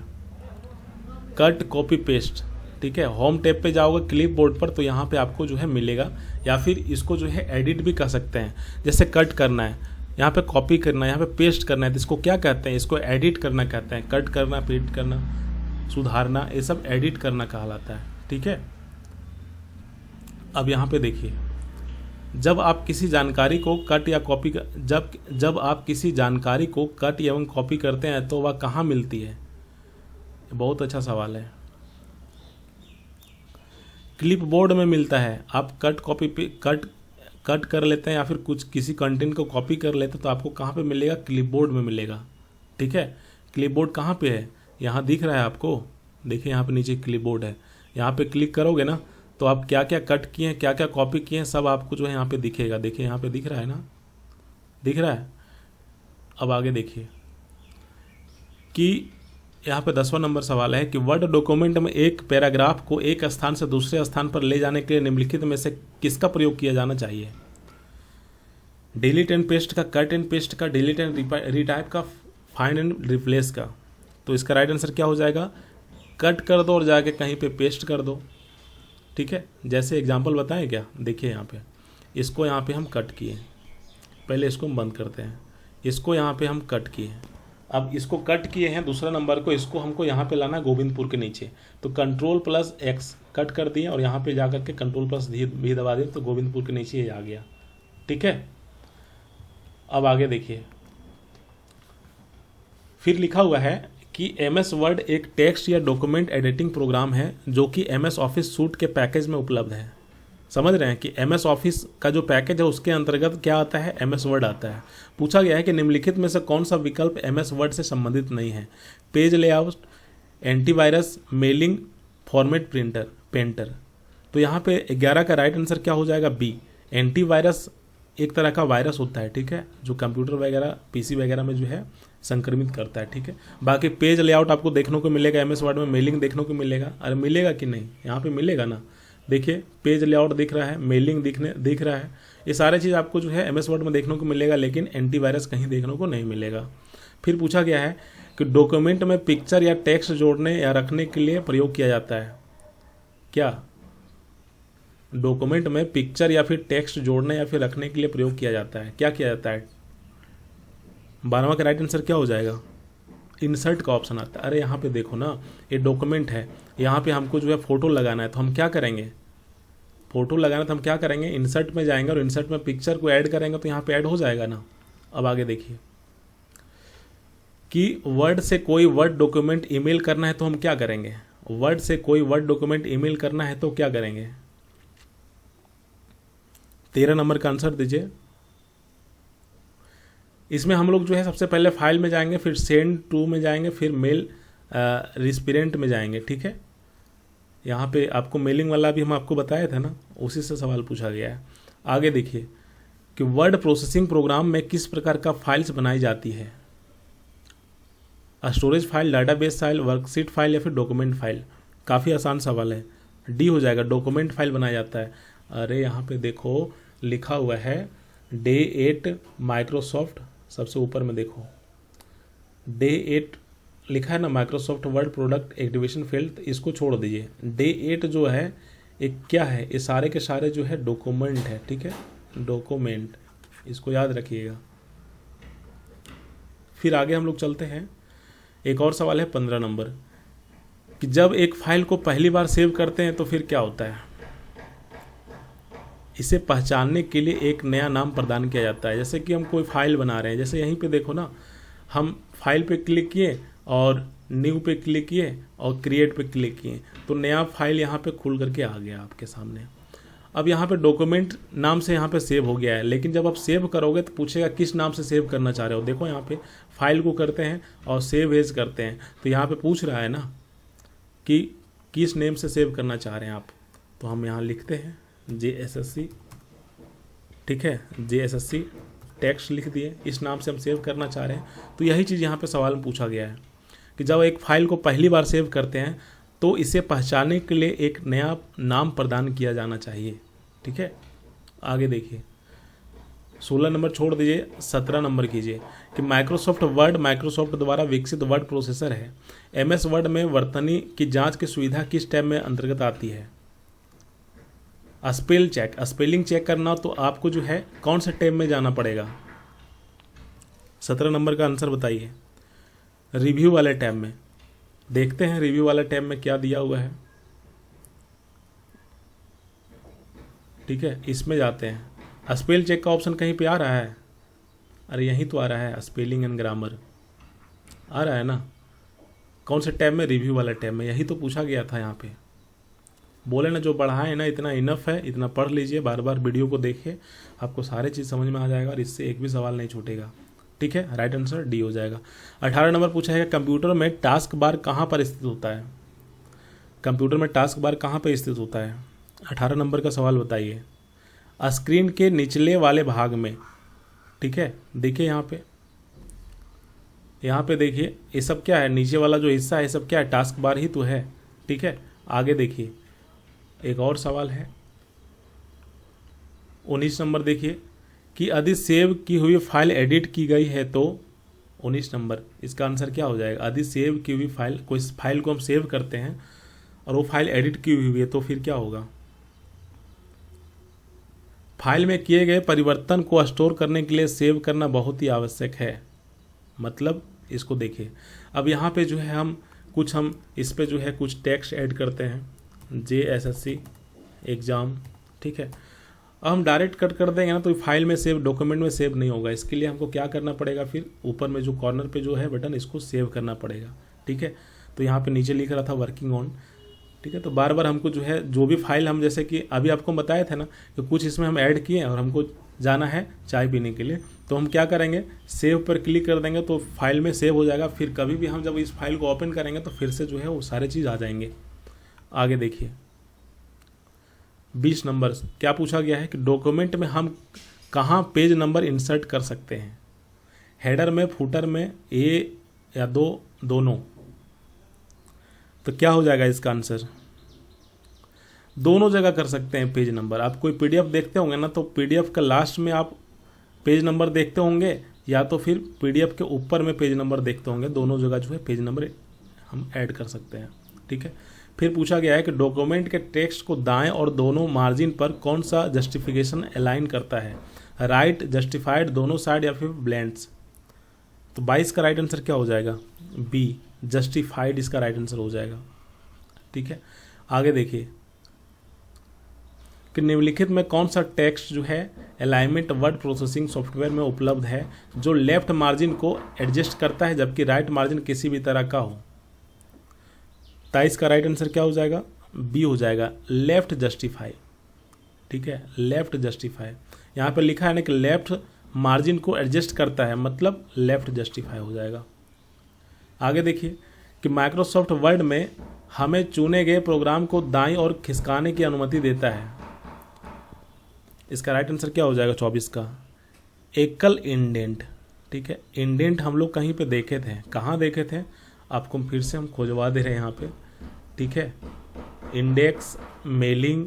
कट कॉपी पेस्ट, ठीक है। होम टैब पे जाओगे क्लिप बोर्ड पर तो यहाँ पे आपको जो है मिलेगा, या फिर इसको जो है एडिट भी कर सकते हैं। जैसे कट करना है, यहाँ पे कॉपी करना है, यहाँ पे पेस्ट करना है, तो इसको क्या कहते हैं, इसको एडिट करना कहते हैं। कट करना, पेस्ट करना, सुधारना, ये सब एडिट करना कहलाता है, ठीक है। अब यहाँ पे देखिए जब आप किसी जानकारी को कट या कॉपी जब आप किसी जानकारी को कट एवं कॉपी करते हैं तो वह कहाँ मिलती है। बहुत अच्छा सवाल है। क्लिप बोर्ड में मिलता है। आप कट कर लेते हैं या फिर कुछ किसी कंटेंट को कॉपी कर लेते हैं तो आपको कहाँ पे मिलेगा, क्लिप बोर्ड में मिलेगा, ठीक है। क्लिप बोर्ड कहाँ पे है, यहाँ दिख रहा है आपको, देखिए यहाँ पे नीचे क्लिप बोर्ड है। यहाँ पे क्लिक करोगे ना तो आप क्या क्या कट किए हैं, क्या क्या कॉपी किए हैं, सब आपको जो है यहाँ पे दिखेगा। देखिए यहाँ पे दिख रहा है ना, दिख रहा है। अब आगे देखिए कि यहाँ पे 10वां नंबर सवाल है कि वर्ड डॉक्यूमेंट में एक पैराग्राफ को एक स्थान से दूसरे स्थान पर ले जाने के लिए निम्नलिखित में से किसका प्रयोग किया जाना चाहिए। डिलीट एंड पेस्ट का, कट एंड पेस्ट का, डिलीट एंड रीटाइप का, फाइंड एंड रिप्लेस का। तो इसका राइट आंसर क्या हो जाएगा, कट कर दो और जाके कहीं पे पेस्ट कर दो, ठीक है। जैसे एग्जांपल बताएं क्या, देखिए यहाँ पे इसको यहाँ पे हम कट किए, पहले इसको हम बंद करते हैं, इसको यहाँ पे हम कट किए, अब इसको कट किए हैं दूसरा नंबर को, इसको हमको यहाँ पे लाना है गोविंदपुर के नीचे, तो Ctrl+X कट कर दिए और यहाँ पे जाकर के Ctrl+V दबा दिए तो गोविंदपुर के नीचे ये आ गया, ठीक है। अब आगे देखिए फिर लिखा हुआ है कि MS वर्ड एक टेक्स्ट या डॉक्यूमेंट एडिटिंग प्रोग्राम है जो कि MS ऑफिस सूट के पैकेज में उपलब्ध है। समझ रहे हैं कि MS ऑफिस का जो पैकेज है उसके अंतर्गत क्या आता है, MS वर्ड आता है। पूछा गया है कि निम्नलिखित में से कौन सा विकल्प MS वर्ड से संबंधित नहीं है। Page layout, antivirus, mailing, format painter. तो यहाँ पे 11 का राइट आंसर क्या हो जाएगा, बी। एंटीवायरस एक तरह का वायरस होता है, ठीक है, जो कंप्यूटर वगैरह PC वगैरह में जो है संक्रमित करता है, ठीक है। बाकी पेज लेआउट आपको देखने को मिलेगा MS वर्ड में, मेलिंग देखने को मिलेगा, अरे मिलेगा कि नहीं, यहाँ पे मिलेगा ना, देखिए पेज लेआउट दिख रहा है, मेलिंग दिख रहा है, ये सारे चीज़ आपको जो है MS वर्ड में देखने को मिलेगा, लेकिन एंटीवायरस कहीं देखने को नहीं मिलेगा। फिर पूछा गया है कि डॉक्यूमेंट में पिक्चर या टेक्स्ट जोड़ने या रखने के लिए प्रयोग किया जाता है क्या, डॉक्यूमेंट में पिक्चर या फिर टेक्स्ट जोड़ने या फिर रखने के लिए प्रयोग किया जाता है, क्या किया जाता है। 12वां का राइट आंसर क्या हो जाएगा, इंसर्ट का ऑप्शन आता है। अरे यहाँ पे देखो ना, ये डॉक्यूमेंट है, यहाँ पे हमको जो है फोटो लगाना है, तो हम क्या करेंगे, फोटो लगाना तो हम क्या करेंगे, इंसर्ट में जाएंगे और इंसर्ट में पिक्चर को ऐड करेंगे तो यहाँ पे ऐड हो जाएगा ना। अब आगे देखिए कि वर्ड से कोई वर्ड डॉक्यूमेंट ईमेल करना है तो हम क्या करेंगे। वर्ड से कोई वर्ड डॉक्यूमेंट ईमेल करना है तो क्या करेंगे। 13 नंबर का आंसर दीजिए। इसमें हम लोग जो है सबसे पहले फाइल में जाएंगे, फिर सेंड टू में जाएंगे, फिर मेल रिस्पिरेंट में जाएंगे। ठीक है, यहाँ पे आपको मेलिंग वाला भी हम आपको बताया था ना, उसी से सवाल पूछा गया है। आगे देखिए कि वर्ड प्रोसेसिंग प्रोग्राम में किस प्रकार का फाइल्स बनाई जाती है। Storage file, database file, worksheet file या फिर डॉक्यूमेंट फाइल। काफ़ी आसान सवाल है, डी हो जाएगा, डॉक्यूमेंट फाइल बनाया जाता है। अरे यहाँ पे देखो लिखा हुआ है डे 8 माइक्रोसॉफ्ट, सबसे ऊपर में देखो डे 8 लिखा है ना, Microsoft word product activation field. इसको छोड़ दीजिए। डे 8 जो है एक क्या है, ये सारे के सारे जो है डॉक्यूमेंट है। ठीक है, डॉक्यूमेंट, इसको याद रखिएगा। फिर आगे हम लोग चलते हैं। एक और सवाल है 15 नंबर कि जब एक फाइल को पहली बार सेव करते हैं तो फिर क्या होता है। इसे पहचानने के लिए एक नया नाम प्रदान किया जाता है। जैसे कि हम कोई फाइल बना रहे हैं, जैसे यहीं पे देखो ना, हम फाइल पे क्लिक किए और न्यू पे क्लिक किए और क्रिएट पे क्लिक किए तो नया फाइल यहाँ पे खुल करके आ गया आपके सामने। अब यहाँ पे डॉक्यूमेंट नाम से यहाँ पे सेव हो गया है, लेकिन जब आप सेव करोगे तो पूछेगा किस नाम से सेव करना चाह रहे हो। देखो यहाँ पे फाइल को करते हैं और सेव एज करते हैं, तो यहाँ पे पूछ रहा है ना कि किस नेम से सेव करना चाह रहे हैं आप। तो हम यहाँ लिखते हैं JSSC। ठीक है, JSSC टेक्स्ट लिख दिए, इस नाम से हम सेव करना चाह रहे हैं। तो यही चीज़ यहाँ पे सवाल में पूछा गया है कि जब एक फाइल को पहली बार सेव करते हैं तो इसे पहचानने के लिए एक नया नाम प्रदान किया जाना चाहिए। ठीक है, आगे देखिए 16 नंबर छोड़ दीजिए, 17 नंबर कीजिए कि माइक्रोसॉफ्ट वर्ड माइक्रोसॉफ्ट द्वारा विकसित वर्ड प्रोसेसर है। MS वर्ड में वर्तनी की जांच की सुविधा किस टैब में अंतर्गत आती है। स्पेल चेक, स्पेलिंग चेक करना तो आपको जो है कौन से टैब में जाना पड़ेगा। 17 नंबर का आंसर बताइए। रिव्यू वाले टैब में। देखते हैं रिव्यू वाले टैब में क्या दिया हुआ है। ठीक है, इसमें जाते हैं। स्पेल चेक का ऑप्शन कहीं पे आ रहा है। अरे यहीं तो आ रहा है, स्पेलिंग एंड ग्रामर आ रहा है ना। कौन से टैब में, रिव्यू वाला टैब में। यही तो पूछा गया था यहाँ पे। बोले ना जो बढ़ाए ना इतना इनफ है, इतना पढ़ लीजिए, बार बार वीडियो को देखिए, आपको सारे चीज़ समझ में आ जाएगा और इससे एक भी सवाल नहीं छूटेगा। ठीक है, राइट आंसर डी हो जाएगा। 18 नंबर पूछा है कंप्यूटर में टास्क बार कहाँ पर स्थित होता है। कंप्यूटर में टास्क बार कहाँ पर स्थित होता है। 18 नंबर का सवाल बताइए। स्क्रीन के निचले वाले भाग में। ठीक है, देखिए यहाँ पे देखिए ये सब क्या है, नीचे वाला जो हिस्सा है ये सब क्या है, टास्क बार ही तो है। ठीक है, आगे देखिए एक और सवाल है 19 नंबर देखिए कि यदि सेव की हुई फाइल एडिट की गई है तो 19 नंबर इसका आंसर क्या हो जाएगा। यदि सेव की हुई फाइल, कोई फाइल को हम सेव करते हैं और वो फाइल एडिट की हुई है तो फिर क्या होगा। फाइल में किए गए परिवर्तन को स्टोर करने के लिए सेव करना बहुत ही आवश्यक है। मतलब इसको देखिए, अब यहाँ पे जो है हम इस पे जो है कुछ टेक्स्ट ऐड करते हैं, JSSC एग्ज़ाम। ठीक है, अब हम डायरेक्ट कट कर देंगे ना तो फाइल में सेव, डॉक्यूमेंट में सेव नहीं होगा। इसके लिए हमको क्या करना पड़ेगा, फिर ऊपर में जो कॉर्नर पे जो है बटन, इसको सेव करना पड़ेगा। ठीक है, तो यहाँ पे नीचे लिख रहा था वर्किंग ऑन। ठीक है, तो बार बार हमको जो है जो भी फाइल हम, जैसे कि अभी आपको बताया था ना कि कुछ इसमें हम ऐड किए और हमको जाना है चाय पीने के लिए, तो हम क्या करेंगे, सेव पर क्लिक कर देंगे तो फाइल में सेव हो जाएगा। फिर कभी भी हम जब इस फाइल को ओपन करेंगे तो फिर से जो है वो सारे चीज़ आ जाएंगे। आगे देखिए 20 नंबर क्या पूछा गया है कि डॉक्यूमेंट में हम कहाँ पेज नंबर इंसर्ट कर सकते हैं। हेडर में, फुटर में, ए या दोनों। तो क्या हो जाएगा इसका आंसर, दोनों जगह कर सकते हैं पेज नंबर। आप कोई PDF देखते होंगे ना, तो PDF का लास्ट में आप पेज नंबर देखते होंगे या तो फिर PDF के ऊपर में पेज नंबर देखते होंगे। दोनों जगह जो है पेज नंबर हम ऐड कर सकते हैं। ठीक है, फिर पूछा गया है कि डॉक्यूमेंट के टेक्स्ट को दाएं और दोनों मार्जिन पर कौन सा जस्टिफिकेशन अलाइन करता है, राइट, जस्टिफाइड, दोनों साइड या फिर ब्लेंड्स। तो 22 का राइट आंसर क्या हो जाएगा, B, जस्टिफाइड इसका राइट आंसर हो जाएगा। ठीक है, आगे देखिए कि निम्नलिखित में कौन सा टेक्स्ट जो है अलाइनमेंट वर्ड प्रोसेसिंग सॉफ्टवेयर में उपलब्ध है जो लेफ्ट मार्जिन को एडजस्ट करता है जबकि राइट मार्जिन किसी भी तरह का हो। 23 का राइट आंसर क्या हो जाएगा, बी हो जाएगा, लेफ्ट जस्टिफाई। ठीक है, लेफ्ट जस्टिफाई यहाँ पे लिखा है ना कि लेफ्ट मार्जिन को एडजस्ट करता है, मतलब लेफ्ट जस्टिफाई हो जाएगा। आगे देखिए कि माइक्रोसॉफ्ट वर्ड में हमें चुने गए प्रोग्राम को दाईं ओर खिसकाने की अनुमति देता है। इसका राइट आंसर क्या हो जाएगा 24 का, एकल इंडेंट। ठीक है, इंडेंट हम लोग कहीं पे देखे थे, कहाँ देखे थे आपको फिर से हम खोजवा दे रहे हैं यहाँ पे। ठीक है, इंडेक्स, मेलिंग,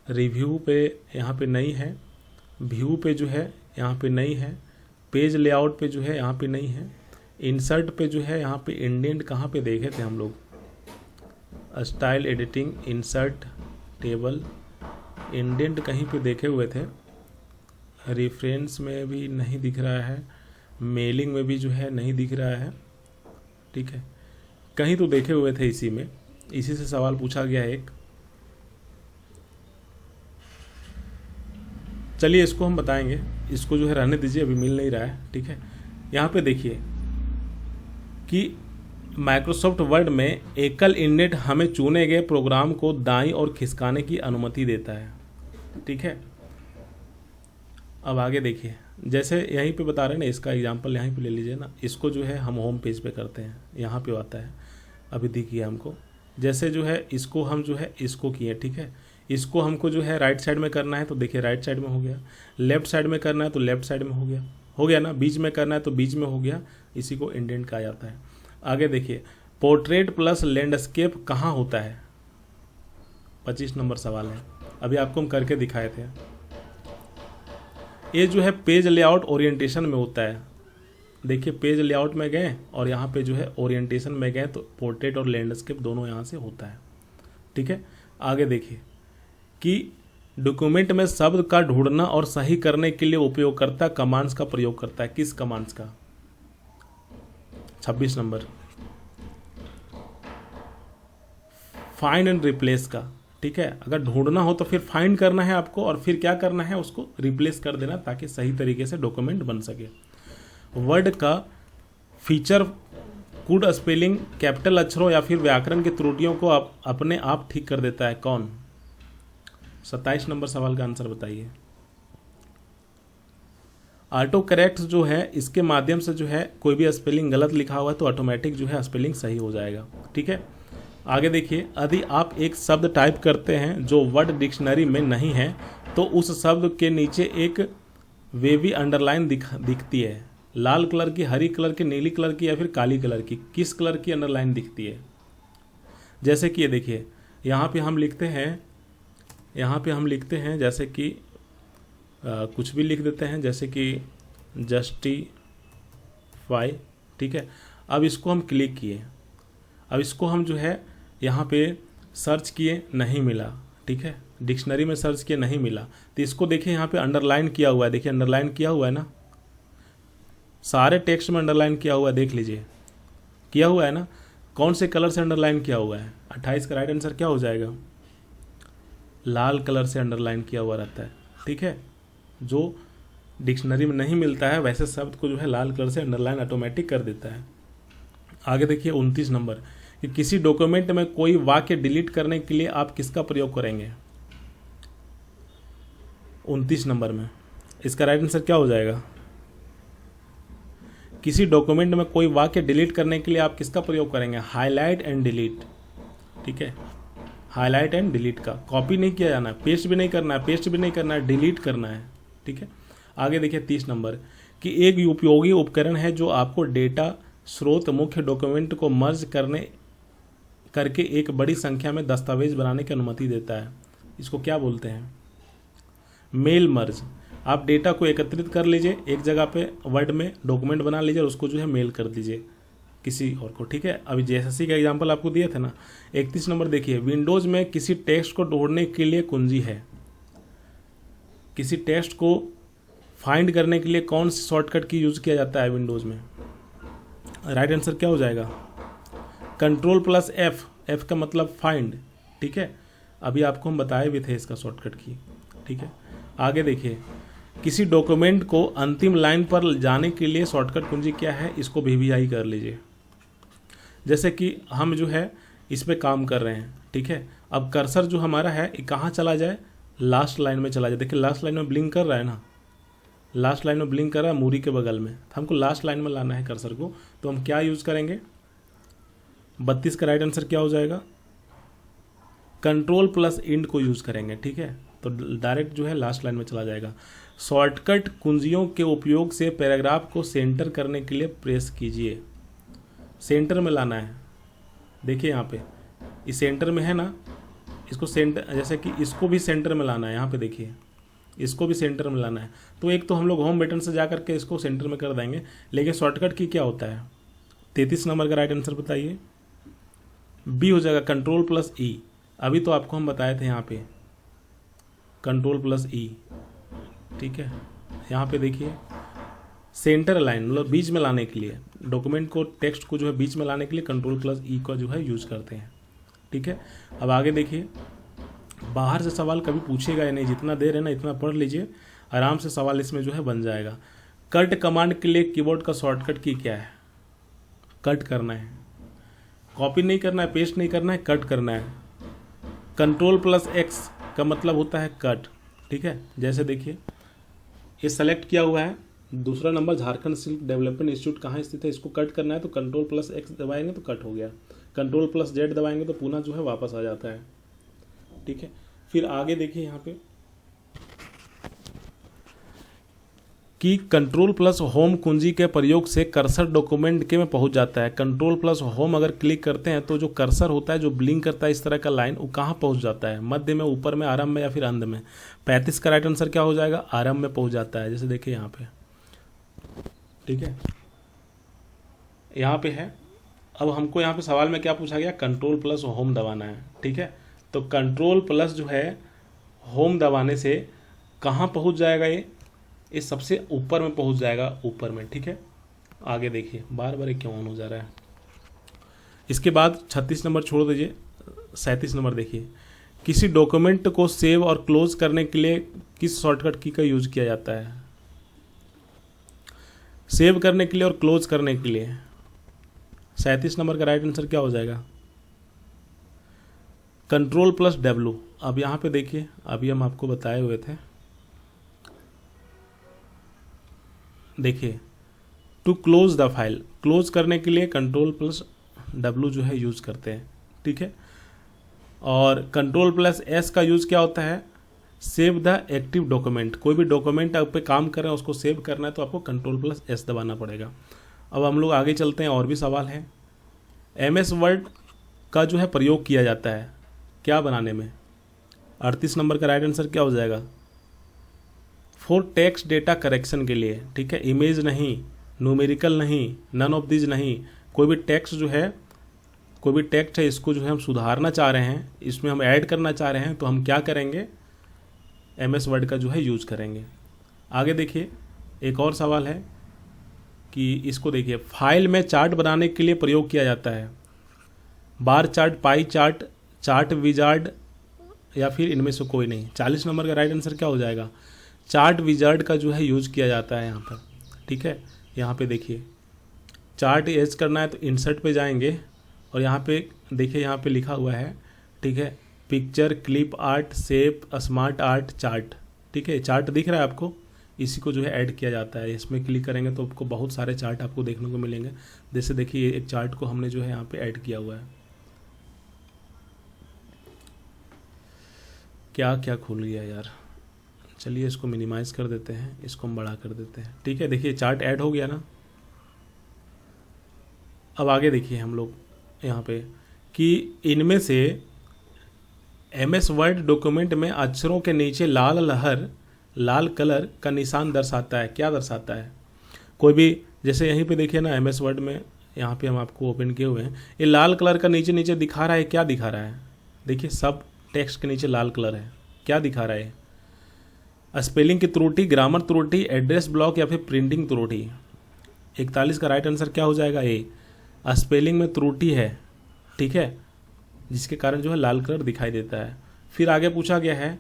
रिव्यू पे यहाँ पे नहीं है, व्यू पे जो है यहाँ पे नहीं है, पेज लेआउट पे जो है यहाँ पे नहीं है, इंसर्ट पे जो है यहाँ पे इंडेंट कहाँ पे देखे थे हम लोग, style editing, insert, table, indent कहीं पे देखे हुए थे, रेफरेंस में भी नहीं दिख रहा है, मेलिंग में भी जो है नहीं दिख रहा है। ठीक है, कहीं तो देखे हुए थे इसी में, इसी से सवाल पूछा गया है एक। चलिए इसको हम बताएंगे, इसको जो है रहने दीजिए, अभी मिल नहीं रहा है। ठीक है, यहाँ पे देखिए कि माइक्रोसॉफ्ट वर्ड में एकल इंडेंट हमें चुने गए प्रोग्राम को दाईं ओर खिसकाने की अनुमति देता है। ठीक है, अब आगे देखिए, जैसे यहीं पे बता रहे हैं ना, इसका एग्जांपल यहीं पे ले लीजिए ना, इसको जो है हम होम पेज पे करते हैं, यहाँ पे आता है, अभी दिखिए हमको, जैसे जो है इसको हम जो है इसको किए। ठीक है, इसको हमको जो है राइट साइड में करना है तो देखिए राइट साइड में हो गया, लेफ्ट साइड में करना है तो लेफ्ट साइड में हो गया ना, बीच में करना है तो बीच में हो गया, इसी को इंडेंट कहा जाता है। आगे देखिए, पोर्ट्रेट प्लस लैंडस्केप कहाँ होता है, 25 नंबर सवाल है, अभी आपको हम करके दिखाए थे। ये जो है पेज लेआउट ओरिएंटेशन में होता है। देखिए पेज लेआउट में गए और यहाँ पे जो है ओरिएंटेशन में गए तो पोर्ट्रेट और लैंडस्केप दोनों यहाँ से होता है। ठीक है, आगे देखिए कि डॉक्यूमेंट में शब्द का ढूंढना और सही करने के लिए उपयोगकर्ता कमांड्स का प्रयोग करता है, किस कमांड्स का, 26 नंबर, फाइंड एंड रिप्लेस का। ठीक है, अगर ढूंढना हो तो फिर फाइंड करना है आपको और फिर क्या करना है, उसको रिप्लेस कर देना ताकि सही तरीके से डॉक्यूमेंट बन सके। वर्ड का फीचर गुड स्पेलिंग, कैपिटल अक्षरों या फिर व्याकरण की त्रुटियों को अपने आप ठीक कर देता है, कौन, 27 नंबर सवाल का आंसर बताइए। ऑटो करेक्ट जो है इसके माध्यम से जो है कोई भी स्पेलिंग गलत लिखा हुआ है तो ऑटोमेटिक जो है स्पेलिंग सही हो जाएगा। ठीक है, आगे देखिए, यदि आप एक शब्द टाइप करते हैं जो वर्ड डिक्शनरी में नहीं है तो उस शब्द के नीचे एक वेवी अंडरलाइन दिखती है, लाल कलर की, हरी कलर की, नीली कलर की या फिर काली कलर की, किस कलर की अंडरलाइन दिखती है। जैसे कि ये देखिए यहाँ पे हम लिखते हैं जैसे कि कुछ भी लिख देते हैं, जैसे कि जस्टिफाई। ठीक है, अब इसको हम क्लिक किए, अब इसको हम जो है यहाँ पे सर्च किए, नहीं मिला। ठीक है, डिक्शनरी में सर्च किए, नहीं मिला, तो इसको देखिए यहाँ पे अंडरलाइन किया हुआ है, देखिए अंडरलाइन किया हुआ है ना, सारे टेक्स्ट में अंडरलाइन किया हुआ है, देख लीजिए किया हुआ है ना, कौन से कलर से अंडरलाइन किया हुआ है, 28 का राइट आंसर क्या हो जाएगा, लाल कलर से अंडरलाइन किया हुआ रहता है। ठीक है, जो डिक्शनरी में नहीं मिलता है वैसे शब्द को जो है लाल कलर से अंडरलाइन ऑटोमेटिक कर देता है। आगे देखिए 29 नंबर, कि किसी डॉक्यूमेंट में कोई वाक्य डिलीट करने के लिए आप किसका प्रयोग करेंगे, 29 नंबर में इसका राइट आंसर क्या हो जाएगा, किसी डॉक्यूमेंट में कोई वाक्य डिलीट करने के लिए आप किसका प्रयोग करेंगे, हाईलाइट एंड डिलीट। ठीक है, हाईलाइट एंड डिलीट का, कॉपी नहीं किया जाना है, पेस्ट भी नहीं करना है, डिलीट करना है। ठीक है, आगे देखिए 30 नंबर, कि एक उपयोगी उपकरण है जो आपको डेटा स्रोत मुख्य डॉक्यूमेंट को मर्ज करके एक बड़ी संख्या में दस्तावेज बनाने की अनुमति देता है, इसको क्या बोलते हैं, मेल मर्ज। आप डेटा को एकत्रित कर लीजिए एक जगह पे, वर्ड में डॉक्यूमेंट बना लीजिए और उसको जो है मेल कर दीजिए किसी और को। ठीक है, अभी जेएसएससी का एग्जांपल आपको दिए थे ना। 31 नंबर देखिए, विंडोज में किसी टेक्स्ट को ढूंढने के लिए कुंजी है, किसी टेक्स्ट को फाइंड करने के लिए कौन सी शॉर्टकट की यूज किया जाता है विंडोज में, राइट आंसर क्या हो जाएगा, कंट्रोल प्लस एफ, एफ का मतलब फाइंड। ठीक है, अभी आपको हम बताए भी थे इसका शॉर्टकट की। ठीक है, आगे देखिए, किसी डॉक्यूमेंट को अंतिम लाइन पर जाने के लिए शॉर्टकट कुंजी क्या है, इसको VVI कर लीजिए। जैसे कि हम जो है इस पे काम कर रहे हैं, ठीक है, अब कर्सर जो हमारा है ये कहाँ चला जाए, लास्ट लाइन में चला जाए। देखिए लास्ट लाइन में ब्लिंक कर रहा है ना, लास्ट लाइन में ब्लिंक कर रहा है मूरी के बगल में, तो हमको लास्ट लाइन में लाना है कर्सर को, तो हम क्या यूज़ करेंगे, 32 का राइट आंसर क्या हो जाएगा, Ctrl+Int को यूज़ करेंगे। ठीक है, तो डायरेक्ट जो है लास्ट लाइन में चला जाएगा। शॉर्टकट कुंजियों के उपयोग से पैराग्राफ को सेंटर करने के लिए प्रेस कीजिए। सेंटर में लाना है, देखिए यहाँ पे इस सेंटर में है ना, इसको सेंटर, जैसे कि इसको भी सेंटर में लाना है, यहाँ पे देखिए इसको भी सेंटर में लाना है। तो एक तो हम लोग होम बटन से जा करके इसको सेंटर में कर देंगे, लेकिन शॉर्टकट की क्या होता है, 33 नंबर का राइट आंसर बताइए, बी हो जाएगा, Ctrl+E। अभी तो आपको हम बताए थे यहाँ पे Ctrl+E। ठीक है, यहाँ पे देखिए सेंटर लाइन, मतलब बीच में लाने के लिए, डॉक्यूमेंट को, टेक्स्ट को जो है बीच में लाने के लिए Ctrl+E का जो है यूज़ करते हैं। ठीक है, अब आगे देखिए, बाहर से सवाल कभी पूछेगा या नहीं, जितना देर है ना इतना पढ़ लीजिए, आराम से सवाल इसमें जो है बन जाएगा। कट कमांड के लिए कीबोर्ड का शॉर्टकट की क्या है, कट करना है, कॉपी नहीं करना है, पेस्ट नहीं करना है, कट करना है। Ctrl+X का मतलब होता है कट। ठीक है, जैसे देखिए ये सेलेक्ट किया हुआ है, दूसरा number Jharkhand silk development institute कहाँ स्थित है, इसको कट करना है, तो Ctrl+X दबाएंगे तो कट हो गया, Ctrl+Z दबाएंगे तो पुनः जो है वापस आ जाता है। ठीक है, फिर आगे देखिए यहाँ पे कि Ctrl+Home कुंजी के प्रयोग से कर्सर डॉक्यूमेंट के में पहुंच जाता है। Ctrl+Home अगर क्लिक करते हैं तो जो कर्सर होता है, जो ब्लिंक करता है इस तरह का लाइन, वो कहाँ पहुंच जाता है, मध्य में, ऊपर में, आरंभ में या फिर अंत में। 35 का राइट आंसर क्या हो जाएगा, आरंभ में पहुंच जाता है। जैसे देखिए यहाँ पे, ठीक है, यहाँ पे है। अब हमको यहाँ पे सवाल में क्या पूछा गया, Ctrl+Home दबाना है। ठीक है, तो Ctrl+ जो है होम दबाने से कहाँ पहुँच जाएगा, ये सबसे ऊपर में पहुँच जाएगा, ऊपर में। ठीक है, आगे देखिए, बार बार क्यों ऑन हो जा रहा है। इसके बाद 36 नंबर छोड़ दीजिए, 37 नंबर देखिए, किसी डॉक्यूमेंट को सेव और क्लोज करने के लिए किस शॉर्टकट की का यूज किया जाता है, सेव करने के लिए और क्लोज करने के लिए। 37 नंबर का राइट आंसर क्या हो जाएगा, Ctrl+W। अब यहाँ पे देखिए, अभी हम आपको बताए हुए थे, देखिए to close the file, close करने के लिए Ctrl+W जो है यूज़ करते हैं। ठीक है, और Ctrl+S का यूज़ क्या होता है, सेव द एक्टिव डॉक्यूमेंट। कोई भी डॉक्यूमेंट आप पे काम कर रहे हैं, उसको सेव करना है तो आपको Ctrl+S दबाना पड़ेगा। अब हम लोग आगे चलते हैं, और भी सवाल है। MS वर्ड का जो है प्रयोग किया जाता है क्या बनाने में, 38 नंबर का राइट आंसर क्या हो जाएगा, फॉर टेक्स्ट डेटा करेक्शन के लिए। ठीक है, इमेज नहीं, न्यूमेरिकल नहीं, नन ऑफ दिस नहीं, कोई भी टेक्स्ट जो है, कोई भी टेक्स्ट है, इसको जो है हम सुधारना चाह रहे हैं, इसमें हम ऐड करना चाह रहे हैं, तो हम क्या करेंगे, MS वर्ड का जो है यूज करेंगे। आगे देखिए, एक और सवाल है कि इसको देखिए, फाइल में चार्ट बनाने के लिए प्रयोग किया जाता है, bar chart, pie chart, chart wizard, या फिर इनमें से कोई नहीं। 40 नंबर का राइट आंसर क्या हो जाएगा, चार्ट विजार्ड का जो है यूज किया जाता है यहाँ पर। ठीक है, यहाँ पे देखिए, चार्ट एज करना है तो इंसर्ट पे जाएंगे, और यहाँ पे देखिए, यहाँ पे लिखा हुआ है, ठीक है, picture, clip art, shape, smart art, chart. ठीक है, चार्ट दिख रहा है आपको, इसी को जो है ऐड किया जाता है। इसमें क्लिक करेंगे तो आपको बहुत सारे चार्ट आपको देखने को मिलेंगे। जैसे देखिए, एक चार्ट को हमने जो है यहाँ पे ऐड किया हुआ है। क्या क्या खुल गया यार, चलिए इसको मिनिमाइज कर देते हैं, इसको हम बड़ा कर देते हैं। ठीक है, देखिए चार्ट ऐड हो गया ना। अब आगे देखिए हम लोग यहाँ पे कि इनमें से MS वर्ड डॉक्यूमेंट में अक्षरों के नीचे लाल लहर, लाल कलर का निशान दर्शाता है, क्या दर्शाता है। कोई भी, जैसे यहीं पे देखिए ना, MS वर्ड में यहाँ पे हम आपको ओपन किए हुए हैं, ये लाल कलर का नीचे नीचे दिखा रहा है, क्या दिखा रहा है, देखिए सब टेक्स्ट के नीचे लाल कलर है, क्या दिखा रहा है, स्पेलिंग की त्रुटि, ग्रामर त्रुटि, एड्रेस ब्लॉक या फिर प्रिंटिंग त्रुटि। 41 का राइट आंसर क्या हो जाएगा, ए, स्पेलिंग में त्रुटि है। ठीक है, जिसके कारण जो है लाल कलर दिखाई देता है। फिर आगे पूछा गया है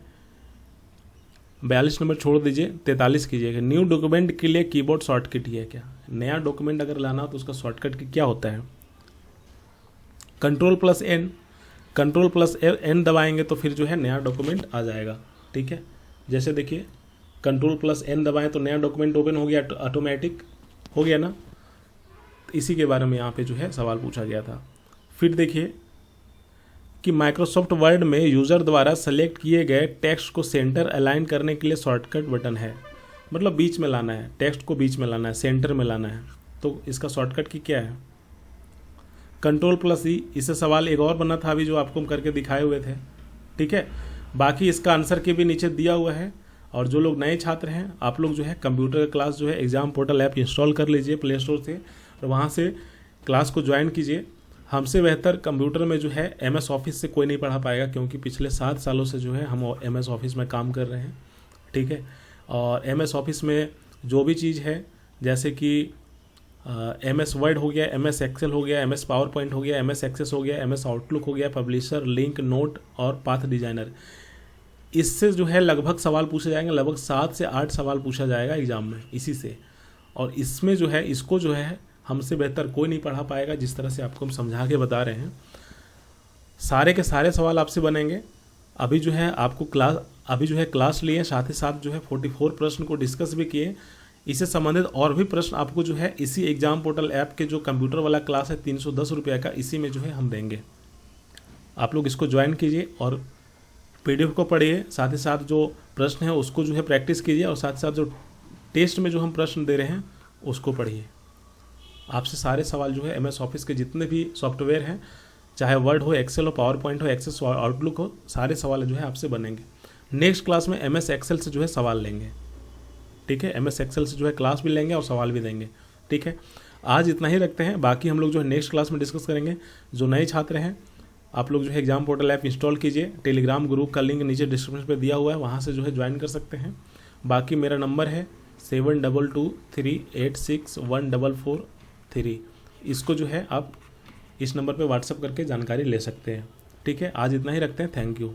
42 नंबर छोड़ दीजिए, 43 कीजिएगा। न्यू डॉक्यूमेंट के लिए कीबोर्ड शॉर्टकट ही है क्या? नया डॉक्यूमेंट अगर लाना हो तो उसका शॉर्टकट की क्या होता है? कंट्रोल+N, कंट्रोल+N दबाएंगे तो फिर जो है नया डॉक्यूमेंट आ जाएगा। ठीक है, जैसे देखिए कंट्रोल+N दबाएं तो नया डॉक्यूमेंट ओपन हो गया, ऑटोमेटिक हो गया ना। इसी के बारे में यहाँ पे जो है सवाल पूछा गया था। फिर देखिए कि माइक्रोसॉफ्ट वर्ड में यूज़र द्वारा सेलेक्ट किए गए टेक्स्ट को सेंटर अलाइन करने के लिए शॉर्टकट बटन है, मतलब बीच में लाना है, टेक्स्ट को बीच में लाना है, सेंटर में लाना है, तो इसका शॉर्टकट की क्या है? कंट्रोल+E। इससे सवाल एक और बना था अभी जो आपको हम करके दिखाए हुए थे। ठीक है, बाकी इसका आंसर के भी नीचे दिया हुआ है। और जो लोग नए छात्र हैं, आप लोग जो है कंप्यूटर क्लास जो है एग्जाम पोर्टल ऐप इंस्टॉल कर लीजिए प्ले स्टोर से, और वहाँ से क्लास को ज्वाइन कीजिए। हमसे बेहतर कंप्यूटर में जो है MS ऑफिस से कोई नहीं पढ़ा पाएगा, क्योंकि पिछले 7 सालों से जो है हम MS ऑफिस में काम कर रहे हैं। ठीक है, और MS ऑफिस में जो भी चीज़ है, जैसे कि MS वर्ड हो गया, MS एक्सेल हो गया, MS पावर पॉइंट हो गया, MS एक्सेस हो गया, MS आउटलुक हो गया, पब्लिशर, लिंक, नोट और पाथ डिजाइनर, इससे जो है लगभग सवाल पूछे जाएंगे, लगभग 7 से 8 सवाल पूछा जाएगा एग्जाम में इसी से। और इसमें जो है इसको जो है हमसे बेहतर कोई नहीं पढ़ा पाएगा, जिस तरह से आपको हम समझा के बता रहे हैं। सारे के सारे सवाल आपसे बनेंगे। अभी जो है आपको क्लास लिए, साथ ही साथ जो है 44 प्रश्न को डिस्कस भी किए। इससे संबंधित और भी प्रश्न आपको जो है इसी एग्जाम पोर्टल ऐप के जो कंप्यूटर वाला क्लास है 310 रुपये का, इसी में जो है हम देंगे। आप लोग इसको ज्वाइन कीजिए और PDF को पढ़िए, साथ ही साथ जो प्रश्न है उसको जो है प्रैक्टिस कीजिए, और साथ ही साथ जो टेस्ट में जो हम प्रश्न दे रहे हैं उसको पढ़िए। आपसे सारे सवाल जो है MS ऑफिस के जितने भी सॉफ्टवेयर हैं, चाहे वर्ड हो, एक्सेल हो, पावर पॉइंट हो, एक्सेस हो, आउटलुक हो, सारे सवाल जो है आपसे बनेंगे। नेक्स्ट क्लास में MS एक्सेल से जो है सवाल लेंगे। ठीक है, MS एक्सेल से जो है क्लास भी लेंगे और सवाल भी देंगे। ठीक है, आज इतना ही रखते हैं, बाकी हम लोग जो है नेक्स्ट क्लास में डिस्कस करेंगे। जो नए छात्र हैं, आप लोग जो है एग्जाम पोर्टल ऐप इंस्टॉल कीजिए। टेलीग्राम ग्रुप का लिंक नीचे डिस्क्रिप्शन पे दिया हुआ है, वहाँ से जो है ज्वाइन कर सकते हैं। बाकी मेरा नंबर है 7223861443। इसको जो है आप इस नंबर पे व्हाट्सअप करके जानकारी ले सकते हैं। ठीक है, आज इतना ही रखते हैं। Thank you.